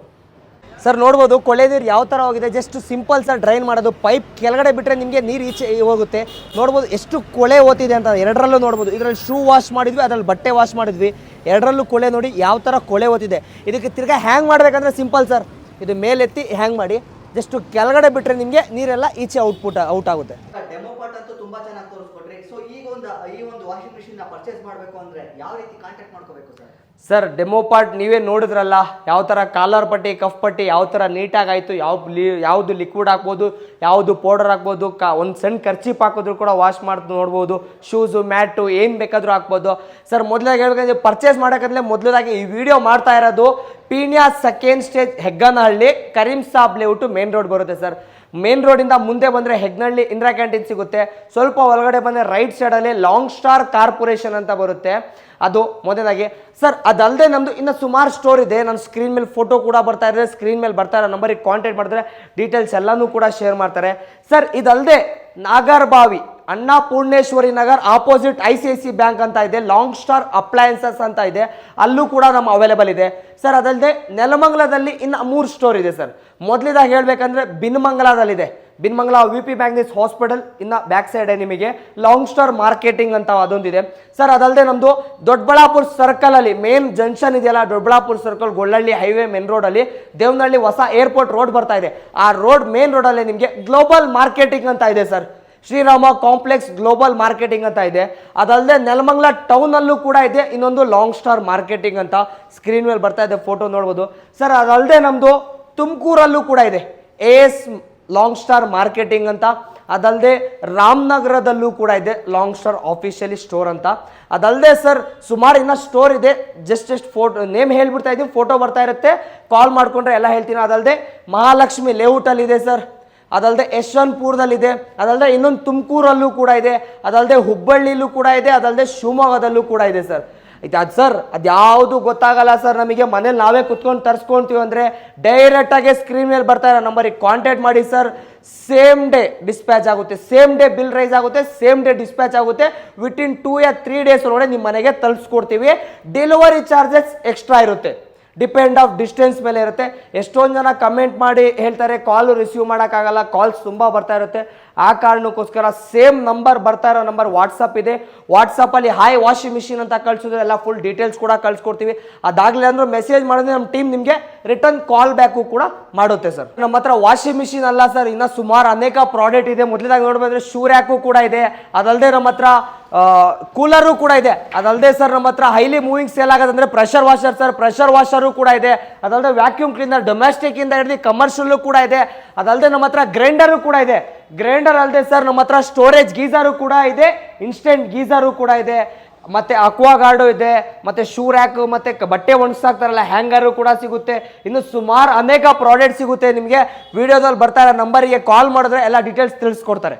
ಸರ್. ನೋಡ್ಬೋದು ಕೊಳೆ ನೀರು ಯಾವ ಥರ ಹೋಗಿದೆ. ಜಸ್ಟ್ ಸಿಂಪಲ್ ಸರ್ ಡ್ರೈನ್ ಮಾಡೋದು. ಪೈಪ್ ಕೆಳಗಡೆ ಬಿಟ್ಟರೆ ನಿಮಗೆ ನೀರು ಈಚೆ ಹೋಗುತ್ತೆ. ನೋಡ್ಬೋದು ಎಷ್ಟು ಕೊಳೆ ಹೋಗ್ತಿದೆ ಅಂತ. ಎರಡರಲ್ಲೂ ನೋಡ್ಬೋದು. ಇದರಲ್ಲಿ ಶೂ ವಾಶ್ ಮಾಡಿದ್ವಿ, ಅದರಲ್ಲಿ ಬಟ್ಟೆ ವಾಶ್ ಮಾಡಿದ್ವಿ. ಎರಡರಲ್ಲೂ ಕೊಳೆ ನೋಡಿ ಯಾವ ಥರ ಕೊಳೆ ಹೋಗ್ತಿದೆ. ಇದಕ್ಕೆ ತಿರ್ಗಾ ಹ್ಯಾಂಗ್ ಮಾಡಬೇಕಂದ್ರೆ ಸಿಂಪಲ್ ಸರ್, ಇದು ಮೇಲೆತ್ತಿ ಹ್ಯಾಂಗ್ ಮಾಡಿ ಜಸ್ಟ್ ಕೆಳಗಡೆ ಬಿಟ್ಟರೆ ನಿಮಗೆ ನೀರೆಲ್ಲ ಈಚೆ ಔಟ್ ಆಗುತ್ತೆ. ಡೆಮೋ ಪಾರ್ಟ್ ಅಂತೂ ತುಂಬಾ ಚೆನ್ನಾಗಿ ತೋರಿಸ್ಕೊಟ್ರಿ. ಸೊ ಈ ಒಂದು ವಾಷಿಂಗ್ ಮಿಷಿನ್ ಪರ್ಚೇಸ್ ಮಾಡಬೇಕು ಅಂದ್ರೆ ಯಾವ ರೀತಿ ಕಾಂಟ್ಯಾಕ್ಟ್ ಮಾಡ್ಕೋಬೇಕು ಸರ್? ಸರ್ ಡೆಮೋ ಪಾರ್ಟ್ ನೀವೇ ನೋಡಿದ್ರಲ್ಲ, ಯಾವ ಥರ ಕಾಲರ್ ಪಟ್ಟಿ, ಕಫ್ ಪಟ್ಟಿ ಯಾವ ಥರ ನೀಟಾಗಾಯಿತು. ಯಾವುದು ಲಿಕ್ವಿಡ್ ಹಾಕ್ಬೋದು, ಯಾವುದು ಪೌಡರ್ ಹಾಕ್ಬೋದು, ಒಂದು ಸಣ್ಣ ಖರ್ಚಿಪ್ ಹಾಕಿದ್ರು ಕೂಡ ವಾಶ್ ಮಾಡಿ ನೋಡ್ಬೋದು. ಶೂಸು, ಮ್ಯಾಟು ಏನು ಬೇಕಾದರೂ ಹಾಕ್ಬೋದು ಸರ್. ಮೊದಲಾಗಿ ಹೇಳ್ಬೇಕಂದ್ರೆ ಪರ್ಚೇಸ್ ಮಾಡೋಕ್ಕಂತಲೇ ಮೊದಲಾಗಿ ಈ ವಿಡಿಯೋ ಮಾಡ್ತಾ ಇರೋದು Peenya second stage, Hegganahalli, Kareem Sab layout main road ಬರುತ್ತೆ ಸರ್. ಮೇನ್ ರೋಡಿಂದ ಮುಂದೆ ಬಂದರೆ ಹೆಗ್ನಳ್ಳಿ ಇಂದಿರಾ ಕ್ಯಾಂಟೀನ್ ಸಿಗುತ್ತೆ. ಸ್ವಲ್ಪ ಒಳಗಡೆ ಬಂದರೆ ರೈಟ್ ಸೈಡಲ್ಲಿ ಲಾಂಗ್ ಸ್ಟಾರ್ ಕಾರ್ಪೊರೇಷನ್ ಅಂತ ಬರುತ್ತೆ, ಅದು ಮೊದಲಾಗಿ ಸರ್. ಅದಲ್ಲದೆ ನಮ್ಮದು ಇನ್ನು ಸುಮಾರು ಸ್ಟೋರ್ ಇದೆ. ನನ್ನ ಸ್ಕ್ರೀನ್ ಮೇಲೆ ಫೋಟೋ ಕೂಡ ಬರ್ತಾ ಇದೆ, ಸ್ಕ್ರೀನ್ ಮೇಲೆ ಬರ್ತಾ ಇರೋ ನಂಬರಿಗೆ ಕಾಂಟ್ಯಾಕ್ಟ್ ಮಾಡಿದ್ರೆ ಡೀಟೇಲ್ಸ್ ಎಲ್ಲನೂ ಕೂಡ ಶೇರ್ ಮಾಡ್ತಾರೆ ಸರ್. ಇದಲ್ಲದೆ Nagarbhavi, Annapoorneshwari Nagar opposite ICICI bank ಅಂತ ಇದೆ, ಲಾಂಗ್ ಸ್ಟಾರ್ ಅಪ್ಲಯನ್ಸಸ್ ಅಂತ ಇದೆ, ಅಲ್ಲೂ ಕೂಡ ನಮ್ಮ ಅವೈಲೇಬಲ್ ಇದೆ ಸರ್. ಅದಲ್ಲದೆ ನೆಲಮಂಗಲದಲ್ಲಿ ಇನ್ನು 3 ಸ್ಟೋರ್ ಇದೆ ಸರ್. ಮೊದಲಿದಾಗಿ ಹೇಳ್ಬೇಕಂದ್ರೆ ಬಿನ್ಮಂಗಲದಲ್ಲಿದೆ, ಬಿನ್ಮಂಗಲ VP ಮ್ಯಾಗ್ನಿಸ್ ಹಾಸ್ಪಿಟಲ್ ಇನ್ನು ಬ್ಯಾಕ್ ಸೈಡ್ ನಿಮಗೆ ಲಾಂಗ್ ಸ್ಟಾರ್ ಮಾರ್ಕೆಟಿಂಗ್ ಅಂತ ಅದೊಂದಿದೆ ಸರ್. ಅದಲ್ಲದೆ ನಮ್ಮದು ದೊಡ್ಡಬಳ್ಳಾಪುರ ಸರ್ಕಲಲ್ಲಿ ಮೇನ್ ಜಂಕ್ಷನ್ ಇದೆಯಲ್ಲ, ದೊಡ್ಡಬಳ್ಳಾಪುರ ಸರ್ಕಲ್ ಗೊಳ್ಳಳ್ಳಿ ಹೈವೇ ಮೇನ್ ರೋಡಲ್ಲಿ ದೇವನಹಳ್ಳಿ ಹೊಸ ಏರ್ಪೋರ್ಟ್ ರೋಡ್ ಬರ್ತಾ ಇದೆ. ಆ ರೋಡ್ ಮೇನ್ ರೋಡಲ್ಲಿ ನಿಮಗೆ ಗ್ಲೋಬಲ್ ಮಾರ್ಕೆಟಿಂಗ್ ಅಂತ ಇದೆ sir. Sriram complex global marketing ಅಂತ ಇದೆ. ಅದಲ್ಲದೆ ನೆಲಮಂಗಲ ಟೌನಲ್ಲೂ ಕೂಡ ಇದೆ ಇನ್ನೊಂದು ಲಾಂಗ್ ಸ್ಟಾರ್ ಮಾರ್ಕೆಟಿಂಗ್ ಅಂತ, ಸ್ಕ್ರೀನ್ ಮೇಲೆ ಬರ್ತಾ ಇದೆ, ಫೋಟೋ ನೋಡ್ಬೋದು ಸರ್. ಅದಲ್ಲದೆ ನಮ್ಮದು ತುಮಕೂರಲ್ಲೂ ಕೂಡ ಇದೆ AS ಲಾಂಗ್ ಸ್ಟಾರ್ ಮಾರ್ಕೆಟಿಂಗ್ ಅಂತ. ಅದಲ್ಲದೆ ರಾಮನಗರದಲ್ಲೂ ಕೂಡ ಇದೆ ಲಾಂಗ್ ಸ್ಟಾರ್ ಆಫಿಷಿಯಲಿ ಸ್ಟೋರ್ ಅಂತ. ಅದಲ್ಲದೆ ಸರ್ ಸುಮಾರು ಇನ್ನೂ ಸ್ಟೋರ್ ಇದೆ. ಜಸ್ಟ್ ಫೋಟೋ ನೇಮ್ ಹೇಳ್ಬಿಡ್ತಾ ಇದ್ದೀವಿ, ಫೋಟೋ ಬರ್ತಾ ಇರುತ್ತೆ, ಕಾಲ್ ಮಾಡಿಕೊಂಡ್ರೆ ಎಲ್ಲ ಹೇಳ್ತೀನಿ. ಅದಲ್ಲದೆ ಮಹಾಲಕ್ಷ್ಮಿ ಲೇಔಟಲ್ಲಿ ಇದೆ ಸರ್. ಅದಲ್ಲದೆ ಯಶವಂತಪುರದಲ್ಲಿದೆ, ಅದಲ್ಲದೆ ಇನ್ನೊಂದು ತುಮಕೂರಲ್ಲೂ ಕೂಡ ಇದೆ, ಅದಲ್ಲದೆ ಹುಬ್ಬಳ್ಳಿಲೂ ಕೂಡ ಇದೆ, ಅದಲ್ಲದೆ ಶಿವಮೊಗ್ಗದಲ್ಲೂ ಕೂಡ ಇದೆ ಸರ್. ಅದು ಸರ್ ಅದ್ಯಾವುದು ಗೊತ್ತಾಗಲ್ಲ ಸರ್ ನಮಗೆ, ಮನೇಲಿ ನಾವೇ ಕುತ್ಕೊಂಡು ತರಿಸ್ಕೊಂತೀವಿ ಅಂದರೆ ಡೈರೆಕ್ಟಾಗಿ ಸ್ಕ್ರೀನ್ ಮೇಲೆ ಬರ್ತಾ ಇರೋ ನಂಬರಿಗೆ ಕಾಂಟ್ಯಾಕ್ಟ್ ಮಾಡಿ ಸರ್. ಸೇಮ್ ಡೇ ಡಿಸ್ಪ್ಯಾಚ್ ಆಗುತ್ತೆ, ಸೇಮ್ ಡೇ ಬಿಲ್ ರೈಸ್ ಆಗುತ್ತೆ, ಸೇಮ್ ಡೇ ಡಿಸ್ಪ್ಯಾಚ್ ಆಗುತ್ತೆ. ವಿತಿನ್ 2 or 3 days ಒಳಗಡೆ ನಿಮ್ಮ ಮನೆಗೆ ತಲುಪಿಸ್ಕೊಡ್ತೀವಿ. ಡೆಲಿವರಿ ಚಾರ್ಜಸ್ ಎಕ್ಸ್ಟ್ರಾ ಇರುತ್ತೆ, ಡಿಪೆಂಡ್ ಆಫ್ ಡಿಸ್ಟೆನ್ಸ್ ಮೇಲೆ ಇರುತ್ತೆ. ಎಷ್ಟೊಂದು ಜನ ಕಮೆಂಟ್ ಮಾಡಿ ಹೇಳ್ತಾರೆ ಕಾಲು ರಿಸೀವ್ ಮಾಡೋಕ್ಕಾಗಲ್ಲ, ಕಾಲ್ಸ್ ತುಂಬ ಬರ್ತಾ ಇರುತ್ತೆ. ಆ ಕಾರಣಕ್ಕೋಸ್ಕರ ಸೇಮ್ ನಂಬರ್ ಬರ್ತಾ ಇರೋ ನಂಬರ್ ವಾಟ್ಸಪ್ ಇದೆ, ವಾಟ್ಸಪ್ಪಲ್ಲಿ ಹಾಯ್ ವಾಷಿಂಗ್ ಮಿಷಿನ್ ಅಂತ ಕಳಿಸಿದ್ರೆ ಎಲ್ಲ ಫುಲ್ ಡೀಟೇಲ್ಸ್ ಕೂಡ ಕಳಿಸ್ಕೊಡ್ತೀವಿ. ಅದಾಗಲಿ ಅಂದ್ರೆ ಮೆಸೇಜ್ ಮಾಡಿದ್ರೆ ನಮ್ಮ ಟೀಮ್ ನಿಮಗೆ ರಿಟರ್ನ್ ಕಾಲ್ ಬ್ಯಾಕು ಕೂಡ ಮಾಡುತ್ತೆ ಸರ್. ನಮ್ಮ ಹತ್ರ ವಾಷಿಂಗ್ ಮಿಷಿನ್ ಅಲ್ಲ ಸರ್, ಇನ್ನು ಸುಮಾರು ಅನೇಕ ಪ್ರಾಡಕ್ಟ್ ಇದೆ. ಮೊದಲದಾಗಿ ನೋಡ್ಬೇಕಂದ್ರೆ ಶೂ ರ್ಯಾಕು ಕೂಡ ಇದೆ, ಅದಲ್ಲದೆ ನಮ್ಮ ಹತ್ರ ಕೂಲರು ಕೂಡ ಇದೆ. ಅದಲ್ಲದೆ ಸರ್ ನಮ್ಮ ಹತ್ರ ಹೈಲಿ ಮೂವಿಂಗ್ ಸೇಲ್ ಆಗೋದಂದ್ರೆ pressure washer sir, pressure washer ಕೂಡ ಇದೆ. ಅದಲ್ಲದೆ ವ್ಯಾಕ್ಯೂಮ್ ಕ್ಲೀನರ್ ಡೊಮೆಸ್ಟಿಕ್ ಇಂದ ಹಿಡಿದು ಕಮರ್ಷಿಯಲ್ ಕೂಡ ಇದೆ. ಅದಲ್ಲದೆ ನಮ್ಮ ಹತ್ರ ಗ್ರೈಂಡರು ಕೂಡ ಇದೆ. ಗ್ರೈಂಡರ್ ಅಲ್ಲದೆ ಸರ್ ನಮ್ಮ ಹತ್ರ ಸ್ಟೋರೇಜ್ ಗೀಸರು ಕೂಡ ಇದೆ, ಇನ್ಸ್ಟೆಂಟ್ ಗೀಸರು ಕೂಡ ಇದೆ, ಮತ್ತೆ ಅಕ್ವಾ ಗಾರ್ಡು ಇದೆ, ಮತ್ತೆ ಶೂ ರ್ಯಾಕ್, ಮತ್ತೆ ಬಟ್ಟೆ ಒಣಗಿಸಾಕ್ತಾರಲ್ಲ ಹ್ಯಾಂಗರು ಕೂಡ ಸಿಗುತ್ತೆ. ಇನ್ನು ಸುಮಾರು ಅನೇಕ ಪ್ರಾಡಕ್ಟ್ ಸಿಗುತ್ತೆ ನಿಮಗೆ. ವಿಡಿಯೋದಲ್ಲಿ ಬರ್ತಾ ಇರೋ ನಂಬರಿಗೆ ಕಾಲ್ ಮಾಡಿದ್ರೆ ಎಲ್ಲ ಡೀಟೇಲ್ಸ್ ತಿಳಿಸ್ಕೊಡ್ತಾರೆ.